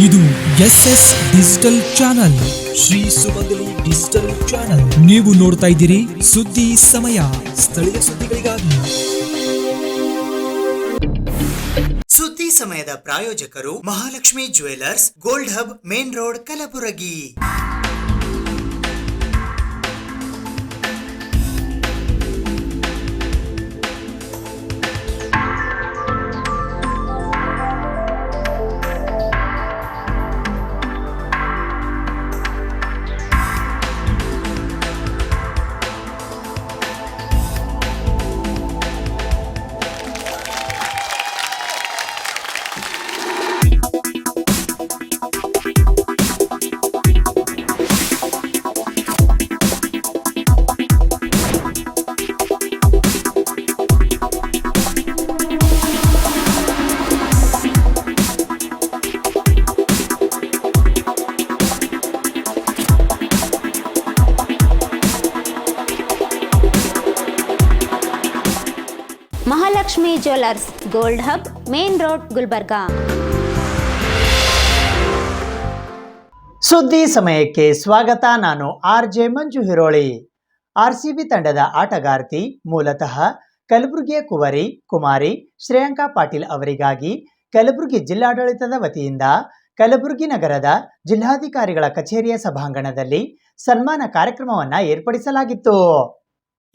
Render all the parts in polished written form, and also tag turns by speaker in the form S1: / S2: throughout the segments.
S1: ಇದು SS digital channel, Shri ಸುಮಂಗಲಿ digital channel. ನೀವು ನೋಡ್ತಾ ಇದ್ದೀರಿ ಸುದ್ದಿ ಸಮಯ, ಸ್ಥಳೀಯ ಸುದ್ದಿಗಳಿಗಾಗಿ.
S2: ಸುದ್ದಿ ಸಮಯದ ಪ್ರಾಯೋಜಕರು Mahalakshmi jewellers, gold hub, main road, Kalaburagi.
S3: Mahalakshmi jewellers, gold hub, main road, Gulbarga.
S2: ಸುದ್ದಿ ಸಮಯಕ್ಕೆ ಸ್ವಾಗತ. ನಾನು RJ ಮಂಜು ಹಿರೋಳಿ. RCB ತಂಡದ ಆಟಗಾರ್ತಿ ಮೂಲತಃ ಕಲಬುರಗಿಯ ಕುಮಾರಿ ಶ್ರೇಯಾಂಕಾ ಪಾಟೀಲ್ ಅವರಿಗಾಗಿ ಕಲಬುರಗಿ ಜಿಲ್ಲಾಡಳಿತದ ವತಿಯಿಂದ ಕಲಬುರಗಿ ನಗರದ ಜಿಲ್ಲಾಧಿಕಾರಿಗಳ ಕಚೇರಿಯ ಸಭಾಂಗಣದಲ್ಲಿ ಸನ್ಮಾನ ಕಾರ್ಯಕ್ರಮವನ್ನು ಏರ್ಪಡಿಸಲಾಗಿತ್ತು.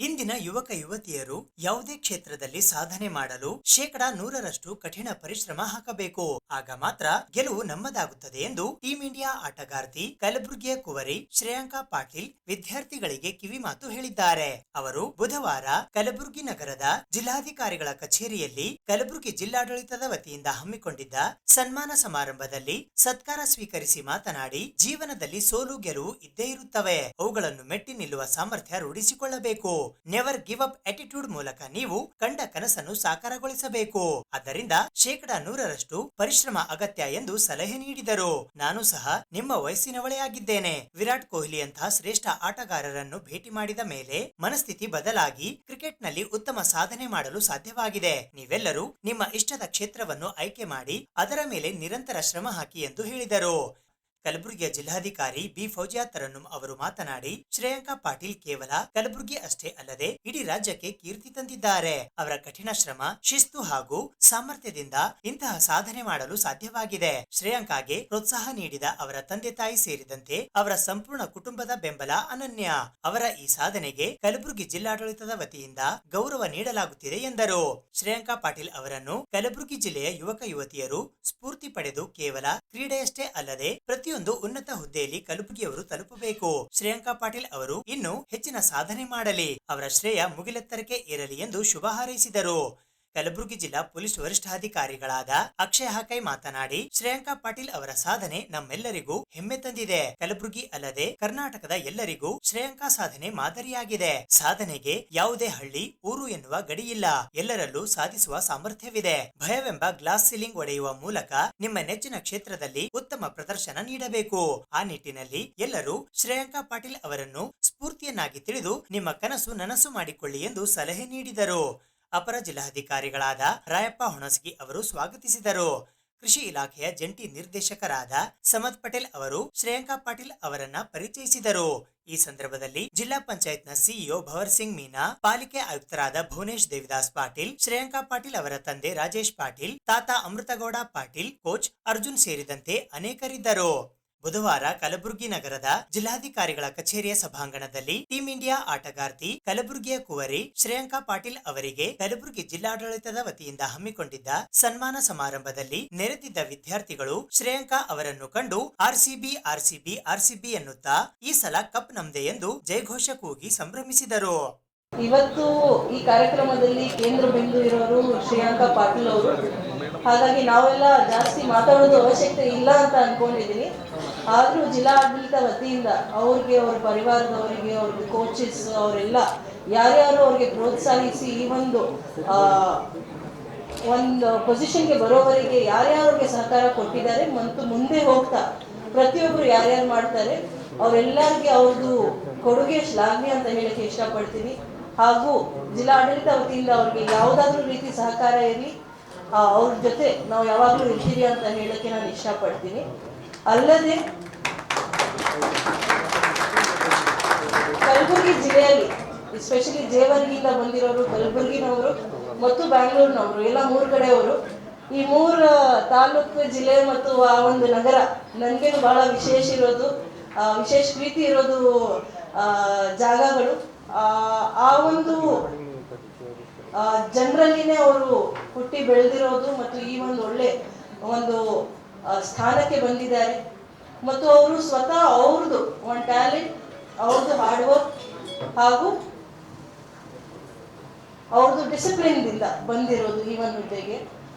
S2: ಇಂದಿನ ಯುವಕ ಯುವತಿಯರು ಯಾವುದೇ ಕ್ಷೇತ್ರದಲ್ಲಿ ಸಾಧನೆ ಮಾಡಲು 100% ಕಠಿಣ ಪರಿಶ್ರಮ ಹಾಕಬೇಕು. ಆಗ ಮಾತ್ರ ಗೆಲುವು ನಮ್ಮದಾಗುತ್ತದೆ ಎಂದು ಟೀಂ ಇಂಡಿಯಾ ಆಟಗಾರ್ತಿ ಕಲಬುರಗಿಯ ಕುವರಿ ಶ್ರೇಯಾಂಕಾ ಪಾಟೀಲ್ ವಿದ್ಯಾರ್ಥಿಗಳಿಗೆ ಕಿವಿಮಾತು ಹೇಳಿದ್ದಾರೆ. ಅವರು ಬುಧವಾರ ಕಲಬುರಗಿ ನಗರದ ಜಿಲ್ಲಾಧಿಕಾರಿಗಳ ಕಚೇರಿಯಲ್ಲಿ ಕಲಬುರಗಿ ಜಿಲ್ಲಾಡಳಿತದ ವತಿಯಿಂದ ಹಮ್ಮಿಕೊಂಡಿದ್ದ ಸನ್ಮಾನ ಸಮಾರಂಭದಲ್ಲಿ ಸತ್ಕಾರ ಸ್ವೀಕರಿಸಿ ಮಾತನಾಡಿ, ಜೀವನದಲ್ಲಿ ಸೋಲು ಗೆಲುವು ಇದ್ದೇ ಇರುತ್ತವೆ. ಅವುಗಳನ್ನು ಮೆಟ್ಟಿ ನಿಲ್ಲುವ ಸಾಮರ್ಥ್ಯ ರೂಢಿಸಿಕೊಳ್ಳಬೇಕು. ನೆವರ್ ಗಿವ್ ಅಪ್ ಆಟಿಟ್ಯೂಡ್ ಮೂಲಕ ನೀವು ಕಂಡ ಕನಸನ್ನು ಸಾಕಾರಗೊಳಿಸಬೇಕು. ಆದ್ದರಿಂದ 100% ಪರಿಶ್ರಮ ಅಗತ್ಯ ಎಂದು ಸಲಹೆ ನೀಡಿದರು. ನಾನು ಸಹ ನಿಮ್ಮ ವಯಸ್ಸಿನವಳೇ ಆಗಿದ್ದೇನೆ. ವಿರಾಟ್ ಕೊಹ್ಲಿ ಅಂತಹ ಶ್ರೇಷ್ಠ ಆಟಗಾರರನ್ನು ಭೇಟಿ ಮಾಡಿದ ಮೇಲೆ ಮನಸ್ಥಿತಿ ಬದಲಾಗಿ ಕ್ರಿಕೆಟ್ ನಲ್ಲಿ ಉತ್ತಮ ಸಾಧನೆ ಮಾಡಲು ಸಾಧ್ಯವಾಗಿದೆ. ನೀವೆಲ್ಲರೂ ನಿಮ್ಮ ಇಷ್ಟದ ಕ್ಷೇತ್ರವನ್ನು ಆಯ್ಕೆ ಮಾಡಿ ಅದರ ಮೇಲೆ ನಿರಂತರ ಶ್ರಮ ಹಾಕಿ ಎಂದು ಹೇಳಿದರು. ಕಲಬುರಗಿಯ ಜಿಲ್ಲಾಧಿಕಾರಿ ಬಿ ಫೌಜಿಯಾ ತರನ್ನುಮ್ ಅವರು ಮಾತನಾಡಿ, ಶ್ರೇಯಾಂಕಾ ಪಾಟೀಲ್ ಕೇವಲ ಕಲಬುರಗಿ ಅಷ್ಟೇ ಅಲ್ಲದೆ ಇಡೀ ರಾಜ್ಯಕ್ಕೆ ಕೀರ್ತಿ ತಂದಿದ್ದಾರೆ. ಅವರ ಕಠಿಣ ಶ್ರಮ, ಶಿಸ್ತು ಹಾಗೂ ಸಾಮರ್ಥ್ಯದಿಂದ ಇಂತಹ ಸಾಧನೆ ಮಾಡಲು ಸಾಧ್ಯವಾಗಿದೆ. ಶ್ರೇಯಾಂಕಾಗೆ ಪ್ರೋತ್ಸಾಹ ನೀಡಿದ ಅವರ ತಂದೆ ತಾಯಿ ಸೇರಿದಂತೆ ಅವರ ಸಂಪೂರ್ಣ ಕುಟುಂಬದ ಬೆಂಬಲ ಅನನ್ಯ. ಅವರ ಈ ಸಾಧನೆಗೆ ಕಲಬುರಗಿ ಜಿಲ್ಲಾಡಳಿತದ ವತಿಯಿಂದ ಗೌರವ ನೀಡಲಾಗುತ್ತಿದೆ ಎಂದರು. ಶ್ರೇಯಾಂಕಾ ಪಾಟೀಲ್ ಅವರನ್ನು ಕಲಬುರಗಿ ಜಿಲ್ಲೆಯ ಯುವಕ ಯುವತಿಯರು ಸ್ಫೂರ್ತಿ ಪಡೆದು ಕೇವಲ ಕ್ರೀಡೆಯಷ್ಟೇ ಅಲ್ಲದೆ ಪ್ರತಿಯೊಂದು ಉನ್ನತ ಹುದ್ದೆಯಲ್ಲಿ ಕಲಬುರಗಿಯವರು ತಲುಪಬೇಕು. ಶ್ರೇಯಾಂಕಾ ಪಾಟೀಲ್ ಅವರು ಇನ್ನೂ ಹೆಚ್ಚಿನ ಸಾಧನೆ ಮಾಡಲಿ, ಅವರ ಶ್ರೇಯ ಮುಗಿಲೆತ್ತರಕ್ಕೆ ಏರಲಿ ಎಂದು ಶುಭ ಹಾರೈಸಿದರು. ಕಲಬುರಗಿ ಜಿಲ್ಲಾ ಪೊಲೀಸ್ ವರಿಷ್ಠಾಧಿಕಾರಿಗಳಾದ ಅಕ್ಷಯ್ ಹಾಕೈ ಮಾತನಾಡಿ, ಶ್ರೇಯಾಂಕಾ ಪಾಟೀಲ್ ಅವರ ಸಾಧನೆ ನಮ್ಮೆಲ್ಲರಿಗೂ ಹೆಮ್ಮೆ ತಂದಿದೆ. ಕಲಬುರಗಿ ಅಲ್ಲದೆ ಕರ್ನಾಟಕದ ಎಲ್ಲರಿಗೂ ಶ್ರೇಯಾಂಕಾ ಸಾಧನೆ ಮಾದರಿಯಾಗಿದೆ. ಸಾಧನೆಗೆ ಯಾವುದೇ ಹಳ್ಳಿ, ಊರು ಎನ್ನುವ ಗಡಿಯಿಲ್ಲ. ಎಲ್ಲರಲ್ಲೂ ಸಾಧಿಸುವ ಸಾಮರ್ಥ್ಯವಿದೆ. ಭಯವೆಂಬ ಗ್ಲಾಸ್ ಸೀಲಿಂಗ್ ಒಡೆಯುವ ಮೂಲಕ ನಿಮ್ಮ ನೆಚ್ಚಿನ ಕ್ಷೇತ್ರದಲ್ಲಿ ಉತ್ತಮ ಪ್ರದರ್ಶನ ನೀಡಬೇಕು. ಆ ನಿಟ್ಟಿನಲ್ಲಿ ಎಲ್ಲರೂ ಶ್ರೇಯಾಂಕಾ ಪಾಟೀಲ್ ಅವರನ್ನು ಸ್ಫೂರ್ತಿಯನ್ನಾಗಿ ತಿಳಿದು ನಿಮ್ಮ ಕನಸು ನನಸು ಮಾಡಿಕೊಳ್ಳಿ ಎಂದು ಸಲಹೆ ನೀಡಿದರು. ಅಪರ ಜಿಲ್ಲಾಧಿಕಾರಿಗಳಾದ ರಾಯಪ್ಪ ಹುಣಸಗಿ ಅವರು ಸ್ವಾಗತಿಸಿದರು. ಕೃಷಿ ಇಲಾಖೆಯ ಜಂಟಿ ನಿರ್ದೇಶಕರಾದ ಸಮದ್ ಪಟೇಲ್ ಅವರು ಶ್ರೇಯಾಂಕಾ ಪಾಟೀಲ್ ಅವರನ್ನ ಪರಿಚಯಿಸಿದರು. ಈ ಸಂದರ್ಭದಲ್ಲಿ ಜಿಲ್ಲಾ ಪಂಚಾಯತ್ನ ಸಿಇಒ ಭವರ್ ಸಿಂಗ್ ಮೀನಾ, ಪಾಲಿಕೆ ಆಯುಕ್ತರಾದ ಭುವನೇಶ್ ದೇವಿದಾಸ್ ಪಾಟೀಲ್, ಶ್ರೇಯಾಂಕಾ ಪಾಟೀಲ್ ಅವರ ತಂದೆ ರಾಜೇಶ್ ಪಾಟೀಲ್, ತಾತ ಅಮೃತಗೌಡ ಪಾಟೀಲ್, ಕೋಚ್ ಅರ್ಜುನ್ ಸೇರಿದಂತೆ ಅನೇಕರಿದ್ದರು. ಬುಧವಾರ ಕಲಬುರಗಿ ನಗರದ ಜಿಲ್ಲಾಧಿಕಾರಿಗಳ ಕಚೇರಿಯ ಸಭಾಂಗಣದಲ್ಲಿ ಟೀಂ ಇಂಡಿಯಾ ಆಟಗಾರ್ತಿ ಕಲಬುರಗಿಯ ಕುವರಿ ಶ್ರೇಯಾಂಕಾ ಪಾಟೀಲ್ ಅವರಿಗೆ ಕಲಬುರಗಿ ಜಿಲ್ಲಾಡಳಿತದ ವತಿಯಿಂದ ಹಮ್ಮಿಕೊಂಡಿದ್ದ ಸನ್ಮಾನ ಸಮಾರಂಭದಲ್ಲಿ ನೆರೆದಿದ್ದ ವಿದ್ಯಾರ್ಥಿಗಳು ಶ್ರೇಯಾಂಕಾ ಅವರನ್ನು ಕಂಡು RCB ಎನ್ನುತ್ತಾ ಈ ಸಲ ಕಪ್ ನಮ್ದೆ ಎಂದು ಜಯಘೋಷ ಕೂಗಿ ಸಂಭ್ರಮಿಸಿದರು.
S4: ಇವತ್ತು ಈ ಕಾರ್ಯಕ್ರಮದಲ್ಲಿ ಕೇಂದ್ರ ಬಿಂದು ಇರೋರು ಶ್ರೇಯಾಂಕಾ ಪಾಟೀಲ್ ಅವರು. ಹಾಗಾಗಿ ನಾವೆಲ್ಲ ಜಾಸ್ತಿ ಮಾತಾಡೋದು ಅವಶ್ಯಕತೆ ಇಲ್ಲ ಅಂತ ಅನ್ಕೊಂಡಿದ್ದೀನಿ. ಆದರೂ ಜಿಲ್ಲಾ ಆಡಳಿತ ವತಿಯಿಂದ ಅವ್ರಿಗೆ, ಅವ್ರ ಪರಿವಾರದವರಿಗೆ, ಅವ್ರಿಗೆ ಕೋಚಸ್ ಅವರೆಲ್ಲ ಯಾರ್ಯಾರು ಅವ್ರಿಗೆ ಪ್ರೋತ್ಸಾಹಿಸಿ ಈ ಒಂದು ಪೊಸಿಷನ್ಗೆ ಬರೋವರೆಗೆ ಯಾರ್ಯಾರಿಗೆ ಸಹಕಾರ ಕೊಟ್ಟಿದ್ದಾರೆ ಮತ್ತು ಮುಂದೆ ಹೋಗ್ತಾ ಪ್ರತಿಯೊಬ್ಬರು ಯಾರ್ಯಾರು ಮಾಡ್ತಾರೆ ಅವರೆಲ್ಲರಿಗೆ ಅವ್ರದ್ದು ಕೊಡುಗೆ ಶ್ಲಾಘನೆ ಅಂತ ಹೇಳಕ್ಕೆ ಇಷ್ಟಪಡ್ತೀನಿ. ಹಾಗೂ ಜಿಲ್ಲಾ ಆಡಳಿತ ವತಿಯಿಂದ ಅವ್ರಿಗೆ ಯಾವುದಾದ್ರೂ ರೀತಿ ಸಹಕಾರ ಇರಲಿ ಅವ್ರ ಜೊತೆ ನಾವು ಯಾವಾಗಲೂ ಇರ್ತೀವಿ ಅಂತ ಹೇಳಕ್ಕೆ ನಾನು ಇಷ್ಟಪಡ್ತೀನಿ. ಅಲ್ಲದೆ ಕಲಬುರಗಿ ಜಿಲ್ಲೆಯಲ್ಲಿ ಎಸ್ಪೆಷಲಿ ಜೇವರ್ಗಿಯಿಂದ ಬಂದಿರೋರು, ಕಲಬುರಗಿನವರು ಮತ್ತು ಬ್ಯಾಂಗ್ಳೂರಿನವರು, ಎಲ್ಲ 3 ಕಡೆಯವರು. ಈ 3 ತಾಲೂಕು, ಜಿಲ್ಲೆ ಮತ್ತು ಆ ಒಂದು ನಗರ ನನಗೇನು ಬಹಳ ವಿಶೇಷ ಪ್ರೀತಿ ಇರೋದು ಜಾಗಗಳು. ಆ ಒಂದು ಜನರಲ್ಲಿನೇ ಅವರು ಹುಟ್ಟಿ ಬೆಳೆದಿರೋದು ಮತ್ತು ಈ ಒಂದು ಒಳ್ಳೆ ಒಂದು ಸ್ಥಾನಕ್ಕೆ ಬಂದಿದ್ದಾರೆ. ಮತ್ತು ಅವರು ಸ್ವತಃ ಅವ್ರದ್ದು ಒಂದು ಟ್ಯಾಲೆಂಟ್, ಅವ್ರದ್ದು ಹಾರ್ಡ್ ವರ್ಕ್ ಹಾಗೂ ಅವ್ರದ್ದು ಡಿಸಿಪ್ಲಿನ್ದಿಂದ ಬಂದಿರೋದು ಈ ಒಂದು ಹುದ್ದೆಗೆ.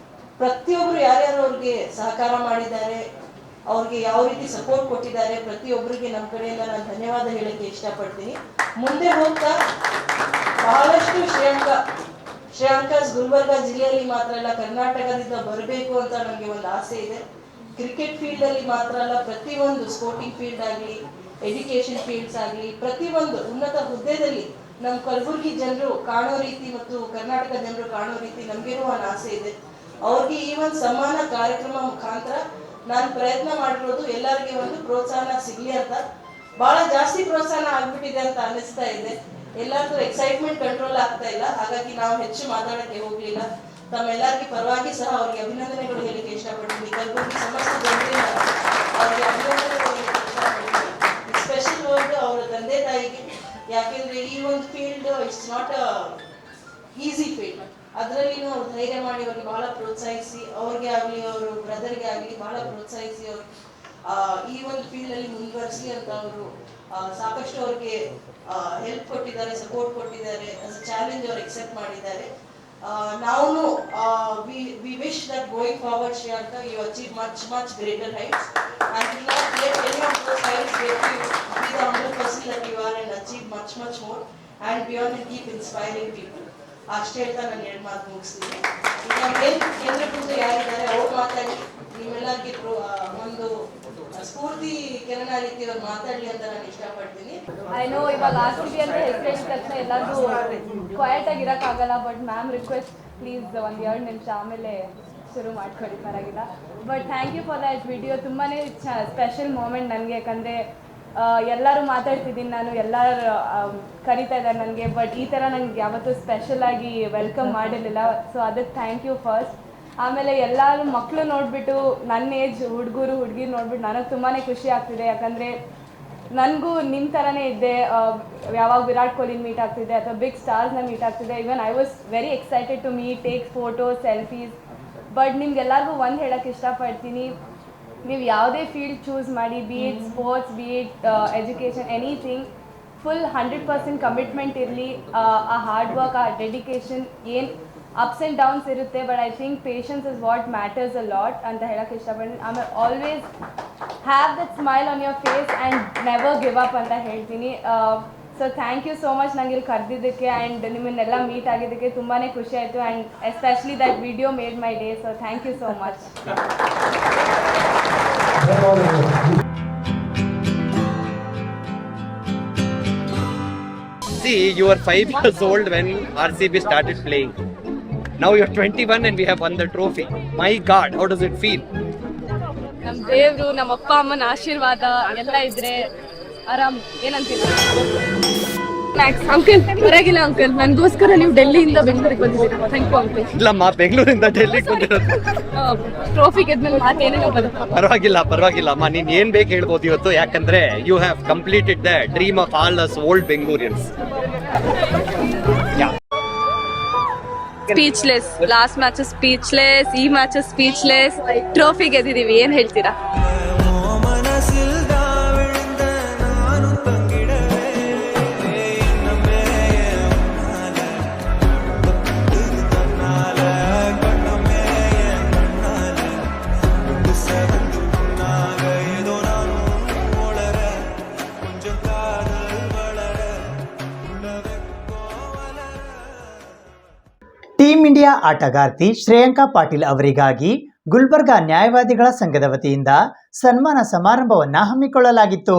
S4: ಪ್ರತಿಯೊಬ್ಬರು ಯಾರ್ಯಾರು ಅವ್ರಿಗೆ ಸಹಕಾರ ಮಾಡಿದ್ದಾರೆ, ಅವ್ರಿಗೆ ಯಾವ ರೀತಿ ಸಪೋರ್ಟ್ ಕೊಟ್ಟಿದ್ದಾರೆ, ಪ್ರತಿಯೊಬ್ಬರಿಗೆ ನಮ್ಮ ಕಡೆಯಿಂದ ನಾನು ಧನ್ಯವಾದ ಹೇಳಕ್ಕೆ ಇಷ್ಟಪಡ್ತೀನಿ. ಮುಂದೆ ಹೋಗ್ತಾ ಬಹಳಷ್ಟು ಶ್ರೇಯಾಂಕಾಸ್ ಗುಲ್ಬರ್ಗ ಜಿಲ್ಲೆಯಲ್ಲಿ ಮಾತ್ರ ಅಲ್ಲ, ಕರ್ನಾಟಕದಿಂದ ಬರಬೇಕು ಅಂತ ನನಗೆ ಒಂದು ಆಸೆ ಇದೆ. ಕ್ರಿಕೆಟ್ ಫೀಲ್ಡ್ ಅಲ್ಲಿ ಮಾತ್ರ ಅಲ್ಲ, ಪ್ರತಿಯೊಂದು ಸ್ಪೋರ್ಟಿಂಗ್ ಫೀಲ್ಡ್ ಆಗಲಿ, ಎಜುಕೇಶನ್ ಫೀಲ್ಡ್ಸ್ ಆಗಲಿ, ಪ್ರತಿಯೊಂದು ಉನ್ನತ ಹುದ್ದೆದಲ್ಲಿ ನಮ್ಮ ಕಲಬುರಗಿ ಜನರು ಕಾಣೋ ರೀತಿ ಮತ್ತು ಕರ್ನಾಟಕ ಜನರು ಕಾಣೋ ರೀತಿ ನಮಗೇನೋ ಒಂದು ಆಸೆ ಇದೆ. ಅವ್ರಿಗೆ ಈ ಒಂದು ಸಮ್ಮಾನ ಕಾರ್ಯಕ್ರಮ ಮುಖಾಂತರ ನಾನು ಪ್ರಯತ್ನ ಮಾಡಿರೋದು ಎಲ್ಲರಿಗೆ ಒಂದು ಪ್ರೋತ್ಸಾಹ ಸಿಗ್ಲಿ ಅಂತ. ಬಹಳ ಜಾಸ್ತಿ ಪ್ರೋತ್ಸಾಹ ಆಗ್ಬಿಟ್ಟಿದೆ ಅಂತ ಅನಿಸ್ತಾ ಇದೆ. ಎಲ್ಲರದ್ದು ಎಕ್ಸೈಟ್ಮೆಂಟ್ ಕಂಟ್ರೋಲ್ ಆಗ್ತಾ ಇಲ್ಲ. ಹಾಗಾಗಿ ನಾವು ಹೆಚ್ಚು ಮಾತಾಡಕ್ಕೆ ಹೋಗ್ಲಿಲ್ಲ. ತಮ್ಮೆಲ್ಲರಿಗೆ ಪರವಾಗಿ ಸಹ ಅವ್ರಿಗೆ ಅಭಿನಂದನೆಗಳು ಹೇಳಲಿಕ್ಕೆ ಇಷ್ಟಪಡ್ತೀನಿ. ಕಲಬುರಗಿ ಸಮಸ್ತ ಜನರಿಂದ ಅವ್ರಿಗೆ ಅಭಿನಂದನೆಗಳು ಹೇಳಲಿಕ್ಕೆ ಇಷ್ಟಪಡ್ತೀನಿ. ಸ್ಪೆಷಲ್ ವರ್ಡ್ ಅವರ ತಂದೆ ತಾಯಿಗೆ. ಯಾಕೆಂದ್ರೆ ಈ ಒಂದು field it's not a easy field. ಅದರಲ್ಲಿನೂ ಅವ್ರು ಧೈರ್ಯ ಮಾಡಿ ಅವ್ರಿಗೆ ಬಹಳ ಪ್ರೋತ್ಸಾಹಿಸಿ, ಅವ್ರಿಗೆ ಆಗಲಿ ಅವ್ರ ಬ್ರದರ್ಗೆ ಆಗಲಿ ಬಹಳ ಪ್ರೋತ್ಸಾಹಿಸಿ ಅವ್ರು ಈ ಒಂದು ಫೀಲ್ಡ್ ಅಲ್ಲಿ ಮುಂದುವರಿಸಲಿ ಅಂತ ಅವರು ಸಾಕಷ್ಟು ಅವ್ರಿಗೆ ಹೆಲ್ಪ್ ಕೊಟ್ಟಿದ್ದಾರೆ, ಸಪೋರ್ಟ್ ಕೊಟ್ಟಿದ್ದಾರೆ. ಆಸ್ ಅ ಚಾಲೆಂಜ್ ಅವ್ರು ಎಕ್ಸೆಪ್ಟ್ ಮಾಡಿದ್ದಾರೆ. ನಾವು we wish that going forward, Shreyanka, you achieve much greater heights and will not let any of those heights get you be the humble person that you are and achieve much more and beyond and keep inspiring people. ಅಷ್ಟೇ ಹೇಳ್ತಾ ನಾನು 2 ಮಾತು ಮುಗಿಸ್ತೀನಿ. ಈಗ main ಕೇಂದ್ರ ಬಿಂದು ಯಾರಿದ್ದಾರೆ ಅವ್ರು ಮಾತಾಡಿ ನಿಮ್ಮೆಲ್ಲರಿಗೆ ಒಂದು ಸ್ಫೂರ್ತಿ ಕಿರಣ ರೀತಿ ಅವ್ರು ಮಾತಾಡ್ಲಿ ಅಂತ ನಾನು ಇಷ್ಟಪಡ್ತೀನಿ.
S5: ಐ ನೋ ಇವಾಗ RCB ಅಂತ ಹೆಸರಿಸಿದ ತಕ್ಷಣ ಎಲ್ಲರೂ ಕ್ವೈಟ್ ಆಗಿ ಇರೋಕ್ಕಾಗಲ್ಲ. ಬಟ್ ಮ್ಯಾಮ್ ರಿಕ್ವೆಸ್ಟ್ ಪ್ಲೀಸ್ 1-2 ನಿಮಿಷ ಆಮೇಲೆ ಶುರು ಮಾಡ್ಕೊಳ್ಳಿ, ಪರವಾಗಿಲ್ಲ. But thank you for that video. ತುಂಬಾ ಸ್ಪೆಷಲ್ ಮೂಮೆಂಟ್ ನನಗೆ. ಯಾಕಂದರೆ ಎಲ್ಲರೂ ಮಾತಾಡ್ತಿದ್ದೀನಿ ನಾನು, ಎಲ್ಲರೂ ಕರೀತಾ ಇದ್ದಾರೆ ನನಗೆ. ಬಟ್ ಈ ಥರ ನನಗೆ ಯಾವತ್ತೂ ಸ್ಪೆಷಲಾಗಿ ವೆಲ್ಕಮ್ ಮಾಡಿರಲಿಲ್ಲ. ಸೊ ಅದಕ್ಕೆ ಥ್ಯಾಂಕ್ ಯು ಫಸ್ಟ್. ಆಮೇಲೆ ಎಲ್ಲರೂ ಮಕ್ಕಳು ನೋಡಿಬಿಟ್ಟು, ನನ್ನ ಏಜ್ ಹುಡುಗರು ಹುಡುಗಿರು ನೋಡಿಬಿಟ್ಟು ನನಗೆ ತುಂಬಾ ಖುಷಿ ಆಗ್ತಿದೆ. ಯಾಕಂದರೆ ನನಗೂ ನಿಮ್ಮ ಥರನೇ ಇದ್ದೆ. ಯಾವಾಗ ವಿರಾಟ್ ಕೊಹ್ಲಿನ ಮೀಟ್ ಆಗ್ತಿದೆ ಅಥವಾ ಬಿಗ್ ಸ್ಟಾರ್ಸ್ನ ಮೀಟ್ ಆಗ್ತಿದೆ. Even I was very excited to meet, take photos, selfies. But ನಿಮ್ಗೆಲ್ಲರಿಗೂ ಒಂದು ಹೇಳೋಕ್ಕೆ ಇಷ್ಟಪಡ್ತೀನಿ, ನೀವು ಯಾವುದೇ ಫೀಲ್ಡ್ ಚೂಸ್ ಮಾಡಿ, be it sports, be it education, anything, full 100% commitment ಇರಲಿ. ಆ ಹಾರ್ಡ್ ವರ್ಕ್, ಆ ಡೆಡಿಕೇಶನ್, ಏನು ಅಪ್ಸ್ ಆ್ಯಂಡ್ ಡೌನ್ಸ್ ಇರುತ್ತೆ, but I think patience is what matters a lot ಅಂತ ಹೇಳೋಕ್ಕೆ ಇಷ್ಟಪಡ್ತೀನಿ. ಆಮೇಲೆ always have that smile on your face and never give up ಅಂತ ಹೇಳ್ತೀನಿ. So thank you so much ನಂಗೆ ಇಲ್ಲಿ ಕರೆದಿದ್ದಕ್ಕೆ ಆ್ಯಂಡ್ ನಿಮ್ಮನ್ನೆಲ್ಲ ಮೀಟ್ ಆಗಿದ್ದಕ್ಕೆ ತುಂಬಾ ಖುಷಿ ಆಯಿತು. And especially that video made my day. So thank you so much.
S6: See, you were 5 years old when RCB started playing. Now you're 21 and we have won the trophy. My God, how does it feel?
S5: ನಮ್ಮ ದೇವರು, ನಮ್ಮ ಅಪ್ಪ ಅಮ್ಮನ ಆಶೀರ್ವಾದ ಎಲ್ಲ ಇದ್ರೆ ಆರಾಮ್. ಏನಂತೀರ uncle? ಪರವಾಗಿಲ್ಲ ಅಂಕಲ್, ನನಗೋಸ್ಕರ ನೀವು ಡೆಲ್ಲಿಯಿಂದ ಬೆಂಗಳೂರಿಗೆ ಬಂದಿದ್ದೀರಾ. Thank you uncle.
S6: ಇಲ್ಲಮ್ಮ, ಬೆಂಗಳೂರಿಂದ ಡೆಲ್ಲಿಗೆ ಬಂದಿರೋದು.
S5: ಟ್ರೋಫಿ ಗೆದ್ಮೇಲೆ ಮಾತೇನೇನೋ
S6: ಪರವಾಗಿಲ್ಲ ಅಮ್ಮ, ನೀನ್ ಏನ್ ಬೇಕು ಹೇಳ್ಬೋದು ಇವತ್ತು. ಯಾಕಂದ್ರೆ you have completed the dream of all us old Bengalurians.
S5: Speechless. Last match speechless, ಈ ಮ್ಯಾಚ್ ಸ್ಪೀಚ್ಲೆಸ್. ಟ್ರೋಫಿ ಗೆದ್ದಿದೀವಿ, ಏನ್ ಹೇಳ್ತೀರಾ?
S2: ಟೀಮ್ ಇಂಡಿಯಾ ಆಟಗಾರ್ತಿ ಶ್ರೇಯಾಂಕಾ ಪಾಟೀಲ್ ಅವರಿಗಾಗಿ ಗುಲ್ಬರ್ಗಾ ನ್ಯಾಯವಾದಿಗಳ ಸಂಘದ ವತಿಯಿಂದ ಸನ್ಮಾನ ಸಮಾರಂಭವನ್ನು ಹಮ್ಮಿಕೊಳ್ಳಲಾಗಿತ್ತು.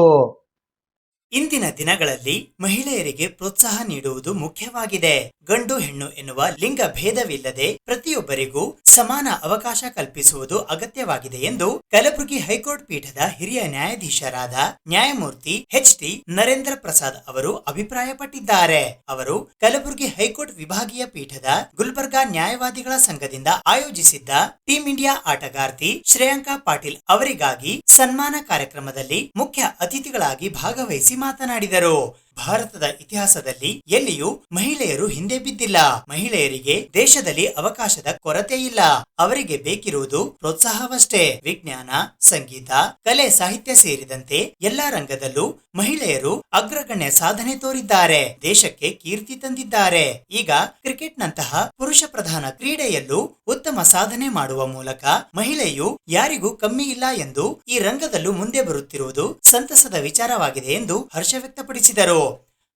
S2: ಇಂದಿನ ದಿನಗಳಲ್ಲಿ ಮಹಿಳೆಯರಿಗೆ ಪ್ರೋತ್ಸಾಹ ನೀಡುವುದು ಮುಖ್ಯವಾಗಿದೆ. ಗಂಡು ಹೆಣ್ಣು ಎನ್ನುವ ಲಿಂಗ ಭೇದವಿಲ್ಲದೆ ಪ್ರತಿಯೊಬ್ಬರಿಗೂ ಸಮಾನ ಅವಕಾಶ ಕಲ್ಪಿಸುವುದು ಅಗತ್ಯವಾಗಿದೆ ಎಂದು ಕಲಬುರಗಿ ಹೈಕೋರ್ಟ್ ಪೀಠದ ಹಿರಿಯ ನ್ಯಾಯಾಧೀಶರಾದ ನ್ಯಾಯಮೂರ್ತಿ ಎಚ್.ಟಿ. ನರೇಂದ್ರ ಪ್ರಸಾದ್ ಅವರು ಅಭಿಪ್ರಾಯಪಟ್ಟಿದ್ದಾರೆ. ಅವರು ಕಲಬುರಗಿ ಹೈಕೋರ್ಟ್ ವಿಭಾಗೀಯ ಪೀಠದ ಗುಲ್ಬರ್ಗಾ ನ್ಯಾಯವಾದಿಗಳ ಸಂಘದಿಂದ ಆಯೋಜಿಸಿದ್ದ ಟೀಂ ಇಂಡಿಯಾ ಆಟಗಾರ್ತಿ ಶ್ರೇಯಾಂಕಾ ಪಾಟೀಲ್ ಅವರಿಗಾಗಿ ಸನ್ಮಾನ ಕಾರ್ಯಕ್ರಮದಲ್ಲಿ ಮುಖ್ಯ ಅತಿಥಿಗಳಾಗಿ ಭಾಗವಹಿಸಿ ಮಾತನಾಡಿದರು. ಭಾರತದ ಇತಿಹಾಸದಲ್ಲಿ ಎಲ್ಲಿಯೂ ಮಹಿಳೆಯರು ಹಿಂದೆ ಬಿದ್ದಿಲ್ಲ. ಮಹಿಳೆಯರಿಗೆ ದೇಶದಲ್ಲಿ ಅವಕಾಶದ ಕೊರತೆ ಇಲ್ಲ. ಅವರಿಗೆ ಬೇಕಿರುವುದು ಪ್ರೋತ್ಸಾಹವಷ್ಟೇ. ವಿಜ್ಞಾನ, ಸಂಗೀತ, ಕಲೆ, ಸಾಹಿತ್ಯ ಸೇರಿದಂತೆ ಎಲ್ಲಾ ರಂಗದಲ್ಲೂ ಮಹಿಳೆಯರು ಅಗ್ರಗಣ್ಯ ಸಾಧನೆ ತೋರಿದ್ದಾರೆ. ದೇಶಕ್ಕೆ ಕೀರ್ತಿ ತಂದಿದ್ದಾರೆ. ಈಗ ಕ್ರಿಕೆಟ್ನಂತಹ ಪುರುಷ ಪ್ರಧಾನ ಕ್ರೀಡೆಯಲ್ಲೂ ಉತ್ತಮ ಸಾಧನೆ ಮಾಡುವ ಮೂಲಕ ಮಹಿಳೆಯು ಯಾರಿಗೂ ಕಮ್ಮಿ ಇಲ್ಲ ಎಂದು ಈ ರಂಗದಲ್ಲೂ ಮುಂದೆ ಬರುತ್ತಿರುವುದು ಸಂತಸದ ವಿಚಾರವಾಗಿದೆ ಎಂದು ಹರ್ಷ ವ್ಯಕ್ತಪಡಿಸಿದರು.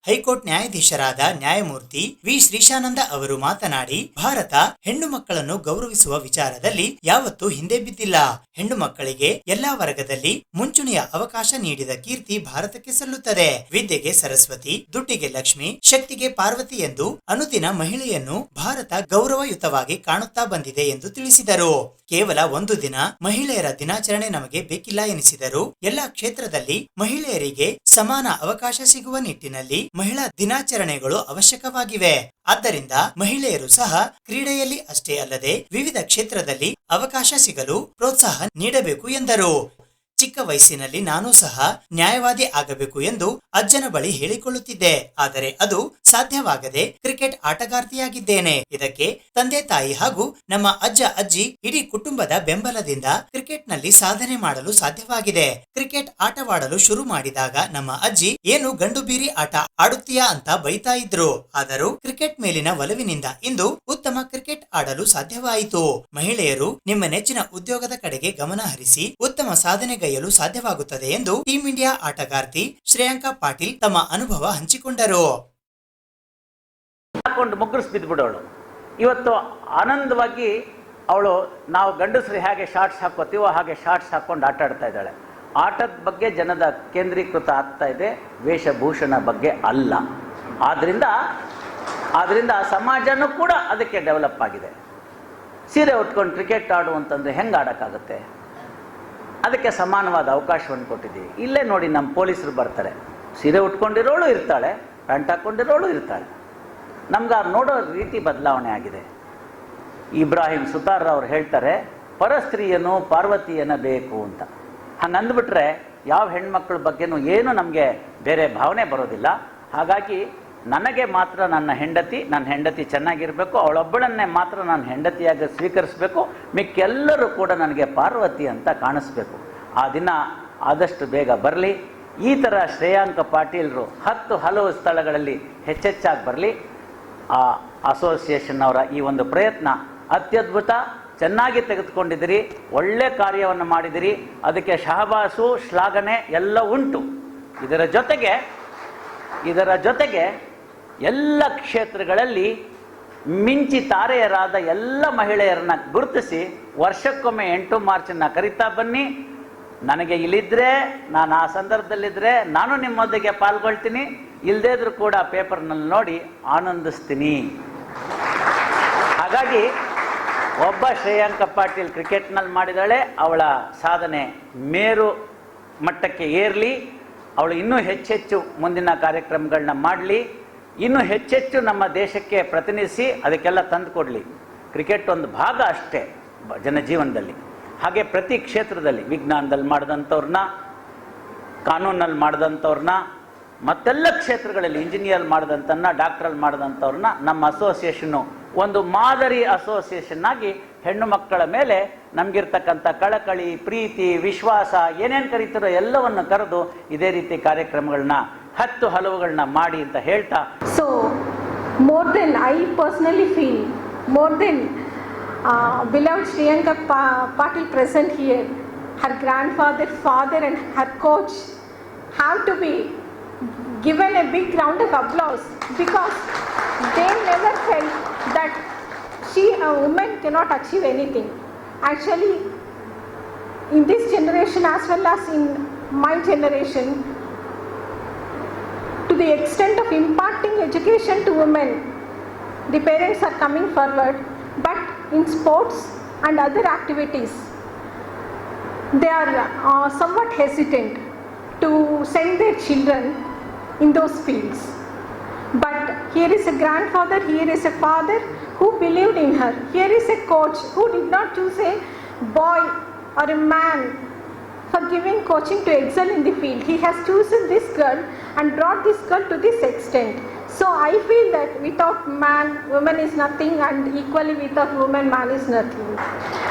S2: ಹೈಕೋರ್ಟ್ ನ್ಯಾಯಾಧೀಶರಾದ ನ್ಯಾಯಮೂರ್ತಿ ವಿ. ಶ್ರೀಶಾನಂದ ಅವರು ಮಾತನಾಡಿ, ಭಾರತ ಹೆಣ್ಣು ಮಕ್ಕಳನ್ನು ಗೌರವಿಸುವ ವಿಚಾರದಲ್ಲಿ ಯಾವತ್ತೂ ಹಿಂದೆ ಬಿದ್ದಿಲ್ಲ. ಹೆಣ್ಣು ಮಕ್ಕಳಿಗೆ ಎಲ್ಲಾ ವರ್ಗದಲ್ಲಿ ಮುಂಚೂಣಿಯ ಅವಕಾಶ ನೀಡಿದ ಕೀರ್ತಿ ಭಾರತಕ್ಕೆ ಸಲ್ಲುತ್ತದೆ. ವಿದ್ಯೆಗೆ ಸರಸ್ವತಿ, ದುಡ್ಡಿಗೆ ಲಕ್ಷ್ಮಿ, ಶಕ್ತಿಗೆ ಪಾರ್ವತಿ ಎಂದು ಅನುದಿನ ಮಹಿಳೆಯನ್ನು ಭಾರತ ಗೌರವಯುತವಾಗಿ ಕಾಣುತ್ತಾ ಬಂದಿದೆ ಎಂದು ತಿಳಿಸಿದರು. ಕೇವಲ ಒಂದು ದಿನ ಮಹಿಳೆಯರ ದಿನಾಚರಣೆ ನಮಗೆ ಬೇಕಿಲ್ಲ ಎನಿಸಿದರು. ಎಲ್ಲಾ ಕ್ಷೇತ್ರದಲ್ಲಿ ಮಹಿಳೆಯರಿಗೆ ಸಮಾನ ಅವಕಾಶ ಸಿಗುವ ನಿಟ್ಟಿನಲ್ಲಿ ಮಹಿಳಾ ದಿನಾಚರಣೆಗಳು ಅವಶ್ಯಕವಾಗಿವೆ. ಆದ್ದರಿಂದ ಮಹಿಳೆಯರು ಸಹ ಕ್ರೀಡೆಯಲ್ಲಿ ಅಷ್ಟೇ ಅಲ್ಲದೆ ವಿವಿಧ ಕ್ಷೇತ್ರದಲ್ಲಿ ಅವಕಾಶ ಸಿಗಲು ಪ್ರೋತ್ಸಾಹ ನೀಡಬೇಕು ಎಂದರು. ಚಿಕ್ಕ ವಯಸ್ಸಿನಲ್ಲಿ ನಾನು ಸಹ ನ್ಯಾಯವಾದಿ ಆಗಬೇಕು ಎಂದು ಅಜ್ಜನ ಬಳಿ ಹೇಳಿಕೊಳ್ಳುತ್ತಿದ್ದೆ. ಆದರೆ ಅದು ಸಾಧ್ಯವಾಗದೆ ಕ್ರಿಕೆಟ್ ಆಟಗಾರ್ತಿಯಾಗಿದ್ದೇನೆ. ಇದಕ್ಕೆ ತಂದೆ ತಾಯಿ ಹಾಗೂ ನಮ್ಮ ಅಜ್ಜ ಅಜ್ಜಿ ಇಡೀ ಕುಟುಂಬದ ಬೆಂಬಲದಿಂದ ಕ್ರಿಕೆಟ್ ನಲ್ಲಿ ಸಾಧನೆ ಮಾಡಲು ಸಾಧ್ಯವಾಗಿದೆ. ಕ್ರಿಕೆಟ್ ಆಟವಾಡಲು ಶುರು ಮಾಡಿದಾಗ ನಮ್ಮ ಅಜ್ಜಿ ಏನು ಗಂಡು ಬೀರಿ ಆಟ ಆಡುತ್ತೀಯಾ ಅಂತ ಬೈತಾ ಇದ್ರು. ಆದರೂ ಕ್ರಿಕೆಟ್ ಮೇಲಿನ ಒಲವಿನಿಂದ ಇಂದು ಉತ್ತಮ ಕ್ರಿಕೆಟ್ ಆಡಲು ಸಾಧ್ಯವಾಯಿತು. ಮಹಿಳೆಯರು ನಿಮ್ಮ ನೆಚ್ಚಿನ ಉದ್ಯೋಗದ ಕಡೆಗೆ ಗಮನ ಹರಿಸಿ ಉತ್ತಮ ಸಾಧನೆ ಗೈಯಲು ಸಾಧ್ಯವಾಗುತ್ತದೆ ಎಂದು ಟೀಂ ಇಂಡಿಯಾ ಆಟಗಾರ್ತಿ ಶ್ರೇಯಾಂಕಾ ಪಾಟೀಲ್ ತಮ್ಮ ಅನುಭವ ಹಂಚಿಕೊಂಡರು.
S7: ಮುಗ್ಗರಿಸಿ ಬಿದ್ದುಬಿಡೋಳು. ಇವತ್ತು ಆನಂದವಾಗಿ ಅವಳು ನಾವು ಗಂಡಸರು ಹೇಗೆ ಶಾರ್ಟ್ಸ್ ಹಾಕೋತೀವೋ ಹಾಗೆ ಶಾರ್ಟ್ಸ್ ಹಾಕೊಂಡು ಆಟ ಆಡ್ತಾ ಇದ್ದಾಳೆ. ಆಟದ ಬಗ್ಗೆ ಜನದ ಕೇಂದ್ರೀಕೃತ ಆಗ್ತಾ ಇದೆ, ವೇಷಭೂಷಣ ಬಗ್ಗೆ ಅಲ್ಲ. ಆದ್ರಿಂದ ಸಮಾಜನೂ ಕೂಡ ಅದಕ್ಕೆ ಡೆವಲಪ್ ಆಗಿದೆ. ಸೀರೆ ಉಟ್ಕೊಂಡು ಕ್ರಿಕೆಟ್ ಆಡು ಅಂತಂದರೆ ಹೆಂಗೆ ಆಡೋಕ್ಕಾಗುತ್ತೆ? ಅದಕ್ಕೆ ಸಮಾನವಾದ ಅವಕಾಶವನ್ನು ಕೊಟ್ಟಿದ್ದೀವಿ. ಇಲ್ಲೇ ನೋಡಿ, ನಮ್ಮ ಪೊಲೀಸರು ಬರ್ತಾರೆ, ಸೀರೆ ಉಟ್ಕೊಂಡಿರೋಳು ಇರ್ತಾಳೆ, ಪ್ಯಾಂಟ್ ಹಾಕ್ಕೊಂಡಿರೋಳು ಇರ್ತಾಳೆ. ನಮ್ಗೆ ಅವ್ರು ನೋಡೋ ರೀತಿ ಬದಲಾವಣೆ ಆಗಿದೆ. ಇಬ್ರಾಹಿಂ ಸುತಾರ್ ಅವ್ರು ಹೇಳ್ತಾರೆ, ಪರಸ್ತ್ರೀಯನ್ನು ಪಾರ್ವತಿಯನ್ನು ಬೇಕು ಅಂತ. ಹಂಗೆ ಅಂದ್ಬಿಟ್ರೆ ಯಾವ ಹೆಣ್ಮಕ್ಳ ಬಗ್ಗೆನೂ ಏನು ನಮಗೆ ಬೇರೆ ಭಾವನೆ ಬರೋದಿಲ್ಲ. ಹಾಗಾಗಿ ನನಗೆ ಮಾತ್ರ ನನ್ನ ಹೆಂಡತಿ ಚೆನ್ನಾಗಿರಬೇಕು, ಅವಳೊಬ್ಬಳನ್ನೇ ಮಾತ್ರ ನಾನು ಹೆಂಡತಿಯಾಗಿ ಸ್ವೀಕರಿಸಬೇಕು, ಮಿಕ್ಕೆಲ್ಲರೂ ಕೂಡ ನನಗೆ ಪಾರ್ವತಿ ಅಂತ ಕಾಣಿಸ್ಬೇಕು. ಆ ದಿನ ಆದಷ್ಟು ಬೇಗ ಬರಲಿ. ಈ ಥರ ಶ್ರೇಯಾಂಕ ಪಾಟೀಲ್ರು ಹಲವು ಸ್ಥಳಗಳಲ್ಲಿ ಹೆಚ್ಚೆಚ್ಚಾಗಿ ಬರಲಿ. ಆ ಅಸೋಸಿಯೇಷನ್ ಅವರ ಈ ಒಂದು ಪ್ರಯತ್ನ ಅತ್ಯದ್ಭುತ, ಚೆನ್ನಾಗಿ ತೆಗೆದುಕೊಂಡಿದ್ದೀರಿ, ಒಳ್ಳೆ ಕಾರ್ಯವನ್ನು ಮಾಡಿದಿರಿ. ಅದಕ್ಕೆ ಶಹಬಾಸು, ಶ್ಲಾಘನೆ ಎಲ್ಲ ಉಂಟು. ಇದರ ಜೊತೆಗೆ ಎಲ್ಲ ಕ್ಷೇತ್ರಗಳಲ್ಲಿ ಮಿಂಚಿ ತಾರೆಯರಾದ ಎಲ್ಲ ಮಹಿಳೆಯರನ್ನ ಗುರುತಿಸಿ ವರ್ಷಕ್ಕೊಮ್ಮೆ 8 ಮಾರ್ಚನ್ನು ಕರೀತಾ ಬನ್ನಿ. ನನಗೆ ಇಲ್ಲಿದ್ದರೆ, ನಾನು ಆ ಸಂದರ್ಭದಲ್ಲಿದ್ದರೆ ನಾನು ನಿಮ್ಮೊಂದಿಗೆ ಪಾಲ್ಗೊಳ್ತೀನಿ. ಇಲ್ಲದೇ ಇದ್ರೂ ಕೂಡ ಪೇಪರ್ನಲ್ಲಿ ನೋಡಿ ಆನಂದಿಸ್ತೀನಿ. ಹಾಗಾಗಿ ಒಬ್ಬ ಶ್ರೇಯಾಂಕ ಪಾಟೀಲ್ ಕ್ರಿಕೆಟ್ನಲ್ಲಿ ಮಾಡಿದಾಳೆ, ಅವಳ ಸಾಧನೆ ಮೇರು ಮಟ್ಟಕ್ಕೆ ಏರಲಿ. ಅವಳು ಇನ್ನೂ ಹೆಚ್ಚೆಚ್ಚು ಮುಂದಿನ ಕಾರ್ಯಕ್ರಮಗಳನ್ನ ಮಾಡಲಿ, ಇನ್ನೂ ಹೆಚ್ಚೆಚ್ಚು ನಮ್ಮ ದೇಶಕ್ಕೆ ಪ್ರತಿನಿಧಿಸಿ ಅದಕ್ಕೆಲ್ಲ ತಂದು ಕೊಡಲಿ. ಕ್ರಿಕೆಟ್ ಒಂದು ಭಾಗ ಅಷ್ಟೇ ಜನಜೀವನದಲ್ಲಿ. ಹಾಗೆ ಪ್ರತಿ ಕ್ಷೇತ್ರದಲ್ಲಿ, ವಿಜ್ಞಾನದಲ್ಲಿ ಮಾಡಿದಂಥವ್ರನ್ನ, ಕಾನೂನಲ್ಲಿ ಮಾಡಿದಂಥವ್ರನ್ನ, ಮತ್ತೆಲ್ಲ ಕ್ಷೇತ್ರಗಳಲ್ಲಿ ಇಂಜಿನಿಯರ್ ಮಾಡಿದಂಥನ್ನ, ಡಾಕ್ಟ್ರಲ್ಲಿ ಮಾಡಿದಂಥವ್ರನ್ನ ನಮ್ಮ ಅಸೋಸಿಯೇಷನ್ನು ಒಂದು ಮಾದರಿ ಅಸೋಸಿಯೇಷನ್ ಆಗಿ ಹೆಣ್ಣು ಮಕ್ಕಳ ಮೇಲೆ ನಮಗಿರ್ತಕ್ಕಂಥ ಕಳಕಳಿ, ಪ್ರೀತಿ, ವಿಶ್ವಾಸ ಏನೇನು ಕರೀತಾರೋ ಎಲ್ಲವನ್ನು ಕರೆದು ಇದೇ ರೀತಿ ಕಾರ್ಯಕ್ರಮಗಳನ್ನ ಹಲವುಗಳನ್ನ ಮಾಡಿ ಅಂತ ಹೇಳ್ತಾ,
S8: so more than I personally feel, more than beloved Shriyanka Patil present here, her grandfather, father and her coach have to be given a big round of applause, because they never felt that a woman cannot achieve anything. Actually, in this generation as well as in my generation, to the extent of imparting education to women. The parents are coming forward, but in sports and other activities, they are somewhat hesitant to send their children in those fields. But here is a grandfather, here is a father who believed in her. Here is a coach who did not choose a boy or a man for giving coaching to excel in the field. He has chosen this girl and brought this girl to this extent. So I feel that without man, woman is nothing, and equally without woman, man is nothing.